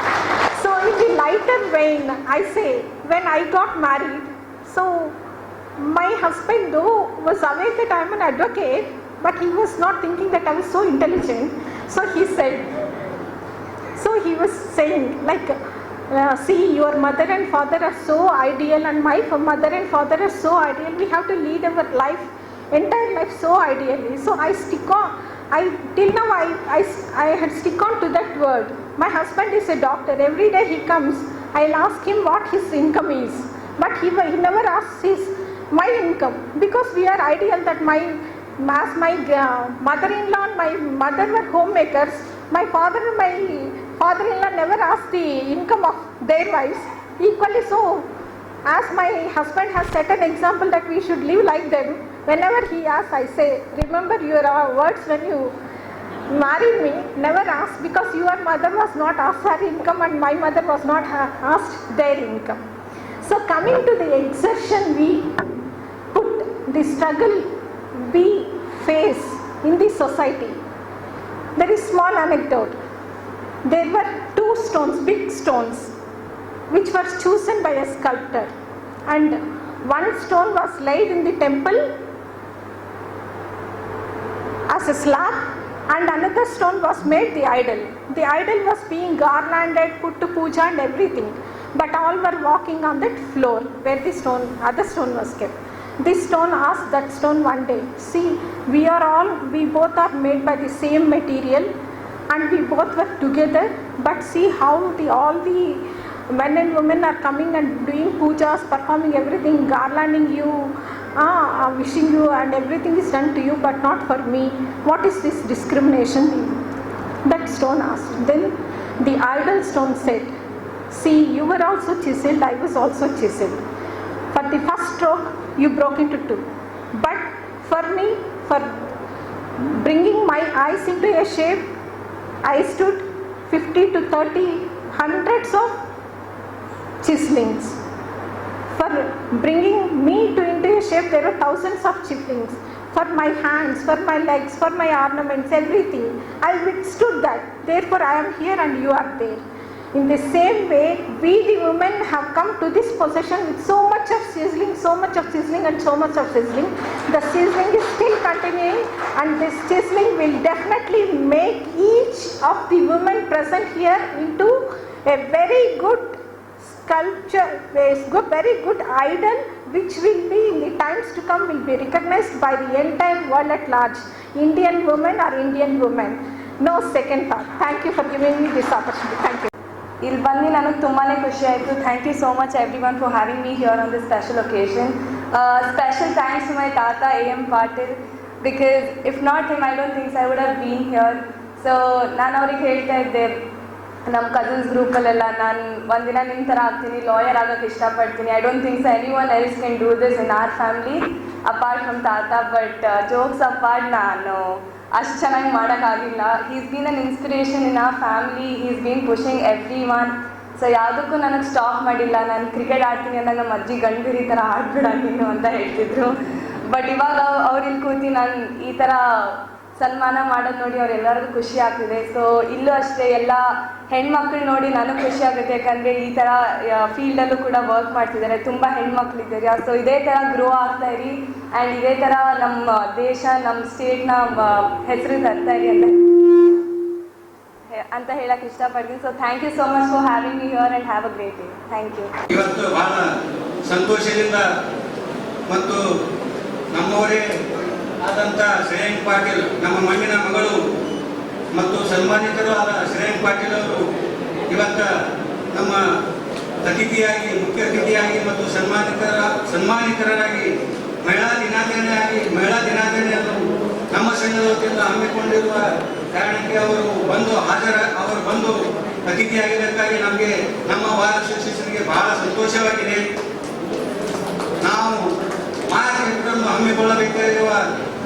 S8: So in the lighter vein, I say, when I got married, so my husband though was aware that I am an advocate, but he was not thinking that I was so intelligent. So he was saying like, see, your mother and father are so ideal, and my mother and father are so ideal. We have to lead our entire life so ideally. So I stick on. Till now I had stick on to that word. My husband is a doctor. Every day he comes, I'll ask him what his income is, but he never asks my income, because we are ideal that my mother-in-law and my mother were homemakers. My father-in-law never asked the income of their wives. Equally so, as my husband has set an example that we should live like them, whenever he asks, I say, remember your words when you married me, never ask, because your mother was not asked her income and my mother was not asked their income. So coming to the exertion we put, the struggle we face in the society, there is small anecdote. There were 2 stones, big stones, which were chosen by a sculptor, and one stone was laid in the temple as a slab, and another stone was made the idol. The idol was being garlanded, put to puja and everything, but all were walking on that floor where the other stone was kept. This stone asked that stone one day, see, we both are made by the same material and we both were together, but see how all the men and women are coming and doing pujas, performing everything, garlanding you, wishing you, and everything is done to you, but not for me. What is this discrimination? That stone asked. Then the idol stone said, see, you were also chiseled, I was also chiseled. For the first stroke, you broke into 2. But for me, for bringing my eyes into a shape, I stood 50 to 30, hundreds of chiselings. For bringing me into a shape, there are thousands of chiselings. For my hands, for my legs, for my ornaments, everything. I withstood that. Therefore, I am here and you are there. In the same way, we the women have come to this position with so much of sizzling and so much of sizzling. The sizzling is still continuing, and this sizzling will definitely make each of the women present here into a very good sculpture, a very good idol, which will be in the times to come will be recognized by the entire world at large. Indian women are Indian women. No second thought. Thank you for giving me this opportunity. Thank you.
S5: ಇಲ್ಲಿ ಬಂದು ನನಗೆ ತುಂಬಾ ಖುಷಿ ಆಯಿತು. Thank you so much everyone for having me here on this special occasion. Special thanks to my ತಾತ A.M. Patil, because if not him I don't thinks I would have been here. So ನಾನು ಅವ್ರಿಗೆ ಹೇಳ್ತಾ ಇದ್ದೆ, ನಮ್ಮ cousins ಗ್ರೂಪಲ್ಲೆಲ್ಲ, ನಾನು ಒಂದಿನ ನಿಮ್ಮ ಥರ ಆಗ್ತೀನಿ, ಲಾಯರ್ ಆಗೋಕ್ಕೆ ಇಷ್ಟಪಡ್ತೀನಿ. I don't thinks any one else can do this in our family apart from ತಾತ. ಬಟ್ ಜೋಕ್ಸ್ ಅಪಾರ್ಟ್, ನಾನು ಅಷ್ಟು ಚೆನ್ನಾಗಿ ಮಾಡೋಕ್ಕಾಗಿಲ್ಲ. He's been an inspiration in our family. He's been pushing every one. So ಯಾವುದಕ್ಕೂ ನನಗೆ stop ಮಾಡಿಲ್ಲ. ನಾನು cricket ಆಡ್ತೀನಿ ಅಂದಾಗ ನಮ್ಮ ಅಜ್ಜಿ ಗಂಡೀರಿ ಥರ ಆಡ್ಬಿಡ ನೀನು ಅಂತ ಹೇಳ್ತಿದ್ರು. ಬಟ್ ಇವಾಗ ಅವ್ರು ಇಲ್ಲಿ ಕೂತಿ ನಾನು ಈ ಥರ ಸನ್ಮಾನ ಮಾಡೋದು ನೋಡಿ ಅವರೆಲ್ಲರಿಗೂ ಖುಷಿ ಆಗ್ತಿದೆ. ಸೊ ಇಲ್ಲೂ ಅಷ್ಟೇ, ಎಲ್ಲ ಹೆಣ್ಮಕ್ಳು ನೋಡಿ ನನಗೆ ಖುಷಿ ಆಗುತ್ತೆ, ಯಾಕಂದರೆ ಈ ಥರ ಫೀಲ್ಡಲ್ಲೂ ಕೂಡ ವರ್ಕ್ ಮಾಡ್ತಿದ್ದಾರೆ, ತುಂಬ ಹೆಣ್ಮಕ್ಳಿದ್ದಾರೆ. ಸೊ ಇದೇ ಥರ ಗ್ರೋ ಆಗ್ತಾ ಇರಿ, ಆ್ಯಂಡ್ ಇದೇ ಥರ ನಮ್ಮ ದೇಶ, ನಮ್ಮ ಸ್ಟೇಟ್ನ ಹೆಸರು ತರ್ತಾ ಇರಿ ಅಂತ ಹೇಳಕ್ಕೆ ಇಷ್ಟಪಡ್ತೀನಿ. So thank you so much for having me here and have a great day. Thank you.
S9: ಇವತ್ತು ಬಹಳ ಸಂತೋಷದಿಂದ ಮತ್ತು ನಮ್ಮವರೇ ಆದಂಥ ಶ್ರೇಯಾಂಕ್ ಪಾಟೀಲ್, ನಮ್ಮ ಮಣ್ಣಿನ ಮಗಳು ಮತ್ತು ಸನ್ಮಾನಿತರು ಆದ ಶ್ರೇಯಾಂಕ್ ಪಾಟೀಲ್ ಅವರು ಇವತ್ತು ನಮ್ಮ ಅತಿಥಿಯಾಗಿ, ಮುಖ್ಯ ಅತಿಥಿಯಾಗಿ ಮತ್ತು ಸನ್ಮಾನಿತರಾಗಿ ಮಹಿಳಾ ದಿನಾಚರಣೆಯನ್ನು ನಮ್ಮ ಸಂಘದ ವತಿಯಿಂದ ಹಮ್ಮಿಕೊಂಡಿರುವ ಕಾರಣಕ್ಕೆ ಅವರು ಬಂದು ಅತಿಥಿಯಾಗಿದ್ದಕ್ಕಾಗಿ ನಮಗೆ ನಮ್ಮ ಬಾರ್ ಅಸೋಸಿಯೇಷನ್ಗೆ ಬಹಳ ಸಂತೋಷವಾಗಿದೆ. ನಾವು ಮಾರ್ಚ್ 8ರಂದು ಹಮ್ಮಿಕೊಳ್ಳಬೇಕಾಗಿರುವ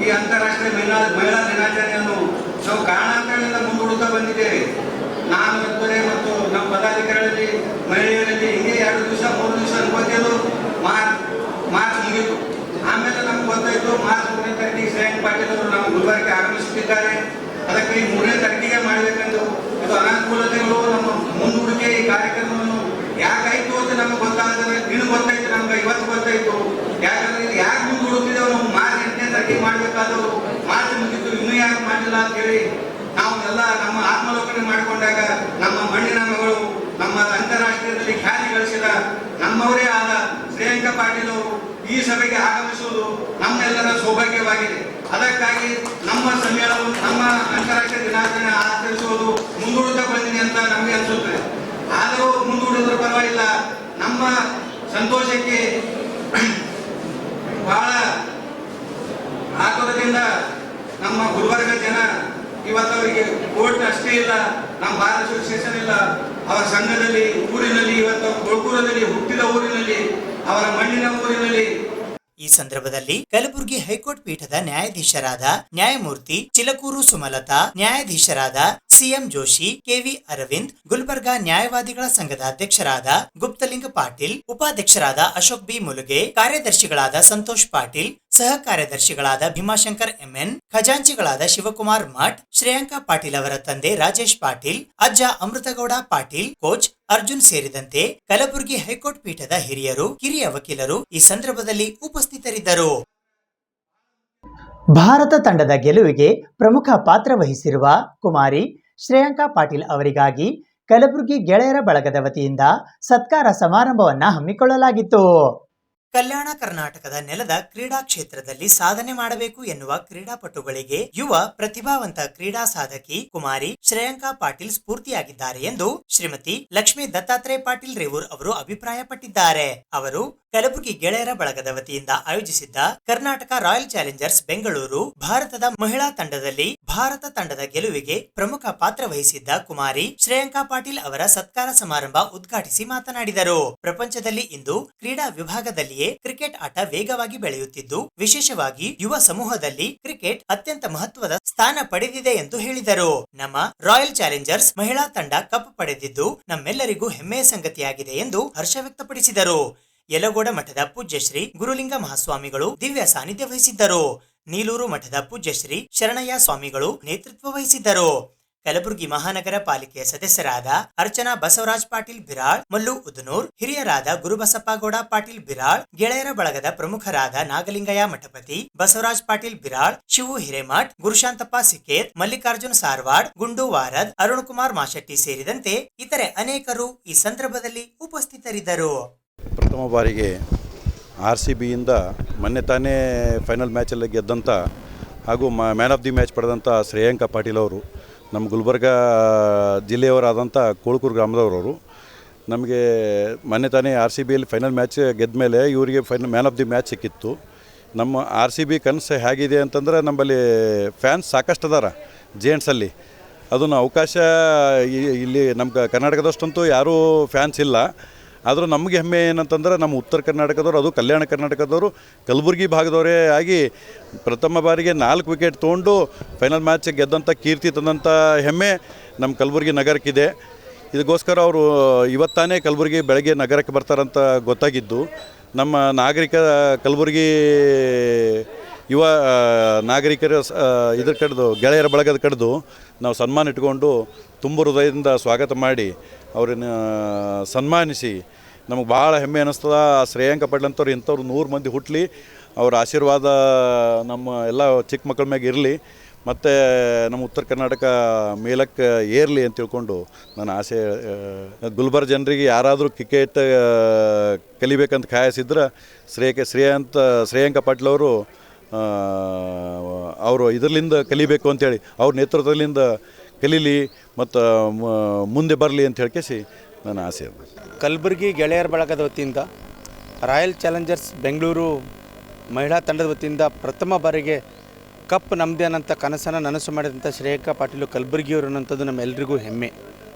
S9: ಈ ಅಂತಾರಾಷ್ಟ್ರೀಯ ಮಹಿಳಾ ದಿನಾಚರಣೆಯನ್ನು ನಾವು ಕಾರಣಾಂತರಗಳಿಂದ ಮುಂದೂಡುತ್ತಾ ಬಂದಿದ್ದೇವೆ. ನಾನು ಇದ್ದರೆ ಮತ್ತು ನಮ್ಮ ಪದಾಧಿಕಾರಿಗಳಲ್ಲಿ ಮಹಿಳೆಯರಲ್ಲಿ ಹಿಂಗೆ 2 ದಿವಸ 3 ದಿವಸ ಅನ್ಕೋತಿದ್ದು ಮಾರ್ಚ್ ಮುಗಿತು. ಆಮೇಲೆ ನಮ್ಗೆ ಗೊತ್ತಾಯಿತು ಮಾರ್ಚ್ 3ನೇ ತಾರೀಕಿಗೆ ಶ್ರೇಯಾಂಕ್ ಪಾಟೀಲ್ ಅವರು ನಮ್ಮ ಗುಲ್ಬರ್ಗಕ್ಕೆ ಆಗಮಿಸುತ್ತಿದ್ದಾರೆ. ಅದಕ್ಕೆ ಈ 3ನೇ ತಾರೀಕಿಗೆ ಮಾಡಬೇಕೆಂದು ಇದು ಅನಾನುಕೂಲತೆಗಳು ನಮ್ಮ ಮುಂದೂಡಿಕೆ ಈ ಕಾರ್ಯಕ್ರಮವನ್ನು ಯಾಕಾಯಿತು ಅಂತ ನಮಗೆ ಗೊತ್ತಾದರೆ ಇನ್ನು ಗೊತ್ತಾಯಿತು, ನಮ್ಗೆ ಇವತ್ತು ಗೊತ್ತಾಯಿತು. ಯಾಕಂದ್ರೆ ಇದು ಯಾಕೆ ಮುಂದೂಡುತ್ತಿದ್ದೇವೆ, ನಾವು ಮಾರ್ಚ್ 8ನೇ ತಾರೀಕಿಗೆ ಮಾಡಬೇಕಾದ್ರು ಮಾರ್ಚ್ ಮುಗಿತು, ಇನ್ನೂ ಯಾಕೆ ಮಾಡಿಲ್ಲ ಅಂತೇಳಿ ನಾವು ಎಲ್ಲ ನಮ್ಮ ಆತ್ಮಲೋಕನೆ ಮಾಡಿಕೊಂಡಾಗ ನಮ್ಮ ಮಣ್ಣಿನ ಮಗಳು, ನಮ್ಮ ಅಂತಾರಾಷ್ಟ್ರೀಯದಲ್ಲಿ ಖ್ಯಾತಿ ಗಳಿಸಿದ ನಮ್ಮವರೇ ಆದ ಶ್ರೇಯಾಂಕ ಪಾಟೀಲ್ ಅವರು ಈ ಸಭೆಗೆ ಆಗಮಿಸುವುದು ನಮ್ಮೆಲ್ಲರ ಸೌಭಾಗ್ಯವಾಗಿದೆ. ಅದಕ್ಕಾಗಿ ನಮ್ಮ ಸಮ್ಮೇಳನ, ನಮ್ಮ ಅಂತಾರಾಷ್ಟ್ರೀಯ ದಿನಾಚರಣೆ ಆಚರಿಸುವುದು ಮುಂದೂಡುತ್ತಾ ಬಂದಿದೆ ಅಂತ ನಮಗೆ ಅನಿಸುತ್ತದೆ. ಆದರೂ ಮುಂದೂಡಿದ್ರೂ ಪರವಾಗಿಲ್ಲ, ನಮ್ಮ ಸಂತೋಷಕ್ಕೆ ಬಹಳ ಆತುರದಿಂದ ನಮ್ಮ ಗುಲ್ಬರ್ಗ ಜನ ಇವತ್ತು ಅವರಿಗೆ ಕೋರ್ಟ್ ಅಷ್ಟೇ ಇಲ್ಲ, ನಮ್ಮ ಬಾರ್ ಅಸೋಸಿಯೇಷನ್ ಇಲ್ಲ, ಅವರ ಸಂಘದಲ್ಲಿ ಊರಿನಲ್ಲಿ ಇವತ್ತು ಗೋಳ್ಕೂರದಲ್ಲಿ ಹುಟ್ಟಿದ ಊರಿನಲ್ಲಿ ಅವರ ಮಣ್ಣಿನ ಊರಿನಲ್ಲಿ.
S2: ಈ ಸಂದರ್ಭದಲ್ಲಿ ಕಲಬುರಗಿ ಹೈಕೋರ್ಟ್ ಪೀಠದ ನ್ಯಾಯಾಧೀಶರಾದ ನ್ಯಾಯಮೂರ್ತಿ ಚಿಲಕೂರು ಸುಮಲತಾ, ನ್ಯಾಯಾಧೀಶರಾದ ಸಿಎಂ ಜೋಶಿ, ಕೆವಿ ಅರವಿಂದ್, ಗುಲ್ಬರ್ಗಾ ನ್ಯಾಯವಾದಿಗಳ ಸಂಘದ ಅಧ್ಯಕ್ಷರಾದ ಗುಪ್ತಲಿಂಗ ಪಾಟೀಲ್, ಉಪಾಧ್ಯಕ್ಷರಾದ ಅಶೋಕ್ ಬಿ ಮುಲುಗೆ, ಕಾರ್ಯದರ್ಶಿಗಳಾದ ಸಂತೋಷ್ ಪಾಟೀಲ್, ಸಹ ಕಾರ್ಯದರ್ಶಿಗಳಾದ ಭೀಮಾಶಂಕರ್ ಎಂಎನ್, ಖಜಾಂಚಿಗಳಾದ ಶಿವಕುಮಾರ್ ಮಠ್, ಶ್ರೇಯಾಂಕ ಪಾಟೀಲ್ ಅವರ ತಂದೆ ರಾಜೇಶ್ ಪಾಟೀಲ್, ಅಜ್ಜ ಅಮೃತಗೌಡ ಪಾಟೀಲ್, ಕೋಚ್ ಅರ್ಜುನ್ ಸೇರಿದಂತೆ ಕಲಬುರಗಿ ಹೈಕೋರ್ಟ್ ಪೀಠದ ಹಿರಿಯರು, ಕಿರಿಯ ವಕೀಲರು ಈ ಸಂದರ್ಭದಲ್ಲಿ ಉಪಸ್ಥಿತರಿದ್ದರು. ಭಾರತ ತಂಡದ ಗೆಲುವಿಗೆ ಪ್ರಮುಖ ಪಾತ್ರ ವಹಿಸಿರುವ ಕುಮಾರಿ ಶ್ರೇಯಾಂಕ ಪಾಟೀಲ್ ಅವರಿಗಾಗಿ ಕಲಬುರಗಿ ಗೆಳೆಯರ ಬಳಗದ ವತಿಯಿಂದ ಸತ್ಕಾರ ಸಮಾರಂಭವನ್ನ ಹಮ್ಮಿಕೊಳ್ಳಲಾಗಿತ್ತು. ಕಲ್ಯಾಣ ಕರ್ನಾಟಕದ ನೆಲದ ಕ್ರೀಡಾ ಕ್ಷೇತ್ರದಲ್ಲಿ ಸಾಧನೆ ಮಾಡಬೇಕು ಎನ್ನುವ ಕ್ರೀಡಾಪಟುಗಳಿಗೆ ಯುವ ಪ್ರತಿಭಾವಂತ ಕ್ರೀಡಾ ಸಾಧಕಿ ಕುಮಾರಿ ಶ್ರೇಯಾಂಕ ಪಾಟೀಲ್ ಸ್ಫೂರ್ತಿಯಾಗಿದ್ದಾರೆ ಎಂದು ಶ್ರೀಮತಿ ಲಕ್ಷ್ಮೀ ದತ್ತಾತ್ರೇಯ ಪಾಟೀಲ್ ರೇವೂರ್ ಅವರು ಅಭಿಪ್ರಾಯಪಟ್ಟಿದ್ದಾರೆ. ಅವರು ಕಲಬುರಗಿ ಗೆಳೆಯರ ಬಳಗದ ವತಿಯಿಂದ ಆಯೋಜಿಸಿದ್ದ ಕರ್ನಾಟಕ ರಾಯಲ್ ಚಾಲೆಂಜರ್ಸ್ ಬೆಂಗಳೂರು ಭಾರತದ ಮಹಿಳಾ ತಂಡದಲ್ಲಿ ಭಾರತ ತಂಡದ ಗೆಲುವಿಗೆ ಪ್ರಮುಖ ಪಾತ್ರ ವಹಿಸಿದ್ದ ಕುಮಾರಿ ಶ್ರೇಯಾಂಕ ಪಾಟೀಲ್ ಅವರ ಸತ್ಕಾರ ಸಮಾರಂಭ ಉದ್ಘಾಟಿಸಿ ಮಾತನಾಡಿದರು. ಪ್ರಪಂಚದಲ್ಲಿ ಇಂದು ಕ್ರೀಡಾ ವಿಭಾಗದಲ್ಲಿಯೇ ಕ್ರಿಕೆಟ್ ಆಟ ವೇಗವಾಗಿ ಬೆಳೆಯುತ್ತಿದ್ದು, ವಿಶೇಷವಾಗಿ ಯುವ ಸಮೂಹದಲ್ಲಿ ಕ್ರಿಕೆಟ್ ಅತ್ಯಂತ ಮಹತ್ವದ ಸ್ಥಾನ ಪಡೆದಿದೆ ಎಂದು ಹೇಳಿದರು. ನಮ್ಮ ರಾಯಲ್ ಚಾಲೆಂಜರ್ಸ್ ಮಹಿಳಾ ತಂಡ ಕಪ್ ಪಡೆದಿದ್ದು ನಮ್ಮೆಲ್ಲರಿಗೂ ಹೆಮ್ಮೆಯ ಸಂಗತಿಯಾಗಿದೆ ಎಂದು ಹರ್ಷ ವ್ಯಕ್ತಪಡಿಸಿದರು. ಯಲಗೋಡ ಮಠದ ಪೂಜ್ಯಶ್ರೀ ಗುರುಲಿಂಗ ಮಹಾಸ್ವಾಮಿಗಳು ದಿವ್ಯ ಸಾನ್ನಿಧ್ಯ ವಹಿಸಿದ್ದರು. ನೀಲೂರು ಮಠದ ಪೂಜ್ಯಶ್ರೀ ಶರಣಯ್ಯ ಸ್ವಾಮಿಗಳು ನೇತೃತ್ವ ವಹಿಸಿದ್ದರು. ಕಲಬುರಗಿ ಮಹಾನಗರ ಪಾಲಿಕೆಯ ಸದಸ್ಯರಾದ ಅರ್ಚನಾ ಬಸವರಾಜ್ ಪಾಟೀಲ್ ಬಿರಾಳ್, ಮಲ್ಲು ಉದನೂರ್, ಹಿರಿಯರಾದ ಗುರುಬಸಪ್ಪಗೌಡ ಪಾಟೀಲ್ ಬಿರಾಳ್, ಗೆಳೆಯರ ಬಳಗದ ಪ್ರಮುಖರಾದ ನಾಗಲಿಂಗಯ್ಯ ಮಠಪತಿ, ಬಸವರಾಜ್ ಪಾಟೀಲ್ ಬಿರಾಳ್, ಶಿವು ಹಿರೇಮಠ್, ಗುರುಶಾಂತಪ್ಪ ಸಿಕೇತ್, ಮಲ್ಲಿಕಾರ್ಜುನ್ ಸಾರವಾಡ್, ಗುಂಡು ವಾರದ್, ಅರುಣಕುಮಾರ್ ಮಾಶೆಟ್ಟಿ ಸೇರಿದಂತೆ ಇತರೆ ಅನೇಕರು ಈ ಸಂದರ್ಭದಲ್ಲಿ ಉಪಸ್ಥಿತರಿದ್ದರು.
S10: ಪ್ರಥಮ ಬಾರಿಗೆ RCBಯಿಂದ ಮೊನ್ನೆ ತಾನೇ ಫೈನಲ್ ಮ್ಯಾಚಲ್ಲಿ ಗೆದ್ದಂಥ ಹಾಗೂ ಮ್ಯಾನ್ ಆಫ್ ದಿ ಮ್ಯಾಚ್ ಪಡೆದಂಥ ಶ್ರೇಯಾಂಕ ಪಾಟೀಲ್ ಅವರು ನಮ್ಮ ಗುಲ್ಬರ್ಗಾ ಜಿಲ್ಲೆಯವರಾದಂಥ ಕೋಳ್ಕೂರು ಗ್ರಾಮದವರು. ನಮಗೆ ಮೊನ್ನೆ ತಾನೇ RCBಯಲ್ಲಿ ಫೈನಲ್ ಮ್ಯಾಚ್ ಗೆದ್ದ ಮೇಲೆ ಇವರಿಗೆ ಮ್ಯಾನ್ ಆಫ್ ದಿ ಮ್ಯಾಚ್ ಸಿಕ್ಕಿತ್ತು. ನಮ್ಮ RCB ಕನಸು ಹೇಗಿದೆ ಅಂತಂದ್ರೆ ನಮ್ಮಲ್ಲಿ ಫ್ಯಾನ್ಸ್ ಸಾಕಷ್ಟು ಅದಾರ ಜೇಂಟ್ಸಲ್ಲಿ. ಅದನ್ನು ಅವಕಾಶ ಇಲ್ಲಿ ನಮ್ಮ ಕರ್ನಾಟಕದಷ್ಟಂತೂ ಯಾರೂ ಫ್ಯಾನ್ಸ್ ಇಲ್ಲ. ಆದರೂ ನಮಗೆ ಹೆಮ್ಮೆ ಏನಂತಂದ್ರೆ ನಮ್ಮ ಉತ್ತರ ಕರ್ನಾಟಕದವರು, ಅದು ಕಲ್ಯಾಣ ಕರ್ನಾಟಕದವರು, ಕಲಬುರಗಿ ಭಾಗದವರೇ ಆಗಿ ಪ್ರಥಮ ಬಾರಿಗೆ 4 ವಿಕೆಟ್ ತೊಗೊಂಡು ಫೈನಲ್ ಮ್ಯಾಚ್ ಗೆದ್ದಂಥ ಕೀರ್ತಿ ತಂದಂಥ ಹೆಮ್ಮೆ ನಮ್ಮ ಕಲಬುರಗಿ ನಗರಕ್ಕಿದೆ. ಇದಕ್ಕೋಸ್ಕರ ಅವರು ಇವತ್ತಾನೇ ಕಲಬುರಗಿ ಬೆಳಗ್ಗೆ ನಗರಕ್ಕೆ ಬರ್ತಾರಂತ ಗೊತ್ತಾಗಿದ್ದು, ನಮ್ಮ ಕಲಬುರಗಿ ಯುವ ನಾಗರಿಕರ ಇದ್ರ ಕಡೆದು ಗೆಳೆಯರ ಬಳಗದ ಕಡೆದು ನಾವು ಸನ್ಮಾನ ಇಟ್ಕೊಂಡು ತುಂಬ ಹೃದಯದಿಂದ ಸ್ವಾಗತ ಮಾಡಿ ಅವ್ರನ್ನ ಸನ್ಮಾನಿಸಿ ನಮಗೆ ಭಾಳ ಹೆಮ್ಮೆ ಅನ್ನಿಸ್ತದ. ಶ್ರೇಯಾಂಕ ಪಾಟೀಲ್ ಅಂತವ್ರು ಇಂಥವ್ರು 100 ಮಂದಿ ಹುಟ್ಟಲಿ, ಅವ್ರ ಆಶೀರ್ವಾದ ನಮ್ಮ ಎಲ್ಲ ಚಿಕ್ಕ ಮಕ್ಕಳ ಮ್ಯಾಗ ಇರಲಿ, ಮತ್ತು ನಮ್ಮ ಉತ್ತರ ಕರ್ನಾಟಕ ಮೇಲಕ್ಕೆ ಏರಲಿ ಅಂತ ತಿಳ್ಕೊಂಡು ನನ್ನ ಆಸೆ. ಗುಲ್ಬರ್ಗ ಜನರಿಗೆ ಯಾರಾದರೂ ಕ್ರಿಕೆಟ್ ಕಲಿಬೇಕಂತ ಕಾಯಿಸಿದ್ರೆ ಶ್ರೇಯಾಂಕ ಪಾಟೀಲ್ ಅವರು ಇದರಲ್ಲಿಂದ ಕಲಿಬೇಕು ಅಂತೇಳಿ ಅವ್ರ ನೇತೃತ್ವದಿಂದ ಕಲೀಲಿ ಮತ್ತು ಮುಂದೆ ಬರಲಿ ಅಂತ ಹೇಳ್ಕೇಸಿ ನನ್ನ ಆಸೆ.
S11: ಕಲಬುರಗಿ ಗೆಳೆಯರ ಬಳಗದ ವತಿಯಿಂದ ರಾಯಲ್ ಚಾಲೆಂಜರ್ಸ್ ಬೆಂಗಳೂರು ಮಹಿಳಾ ತಂಡದ ವತಿಯಿಂದ ಪ್ರಥಮ ಬಾರಿಗೆ ಕಪ್ ನಮ್ಮದೇ ಅನ್ನೋಂಥ ಕನಸನ್ನು ನನಸು ಮಾಡಿದಂಥ ಶ್ರೇಯಂಕಾ ಪಾಟೀಲು ಕಲಬುರಗಿಯವರು ಅನ್ನೋಂಥದ್ದು ನಮ್ಮೆಲ್ಲರಿಗೂ ಹೆಮ್ಮೆ.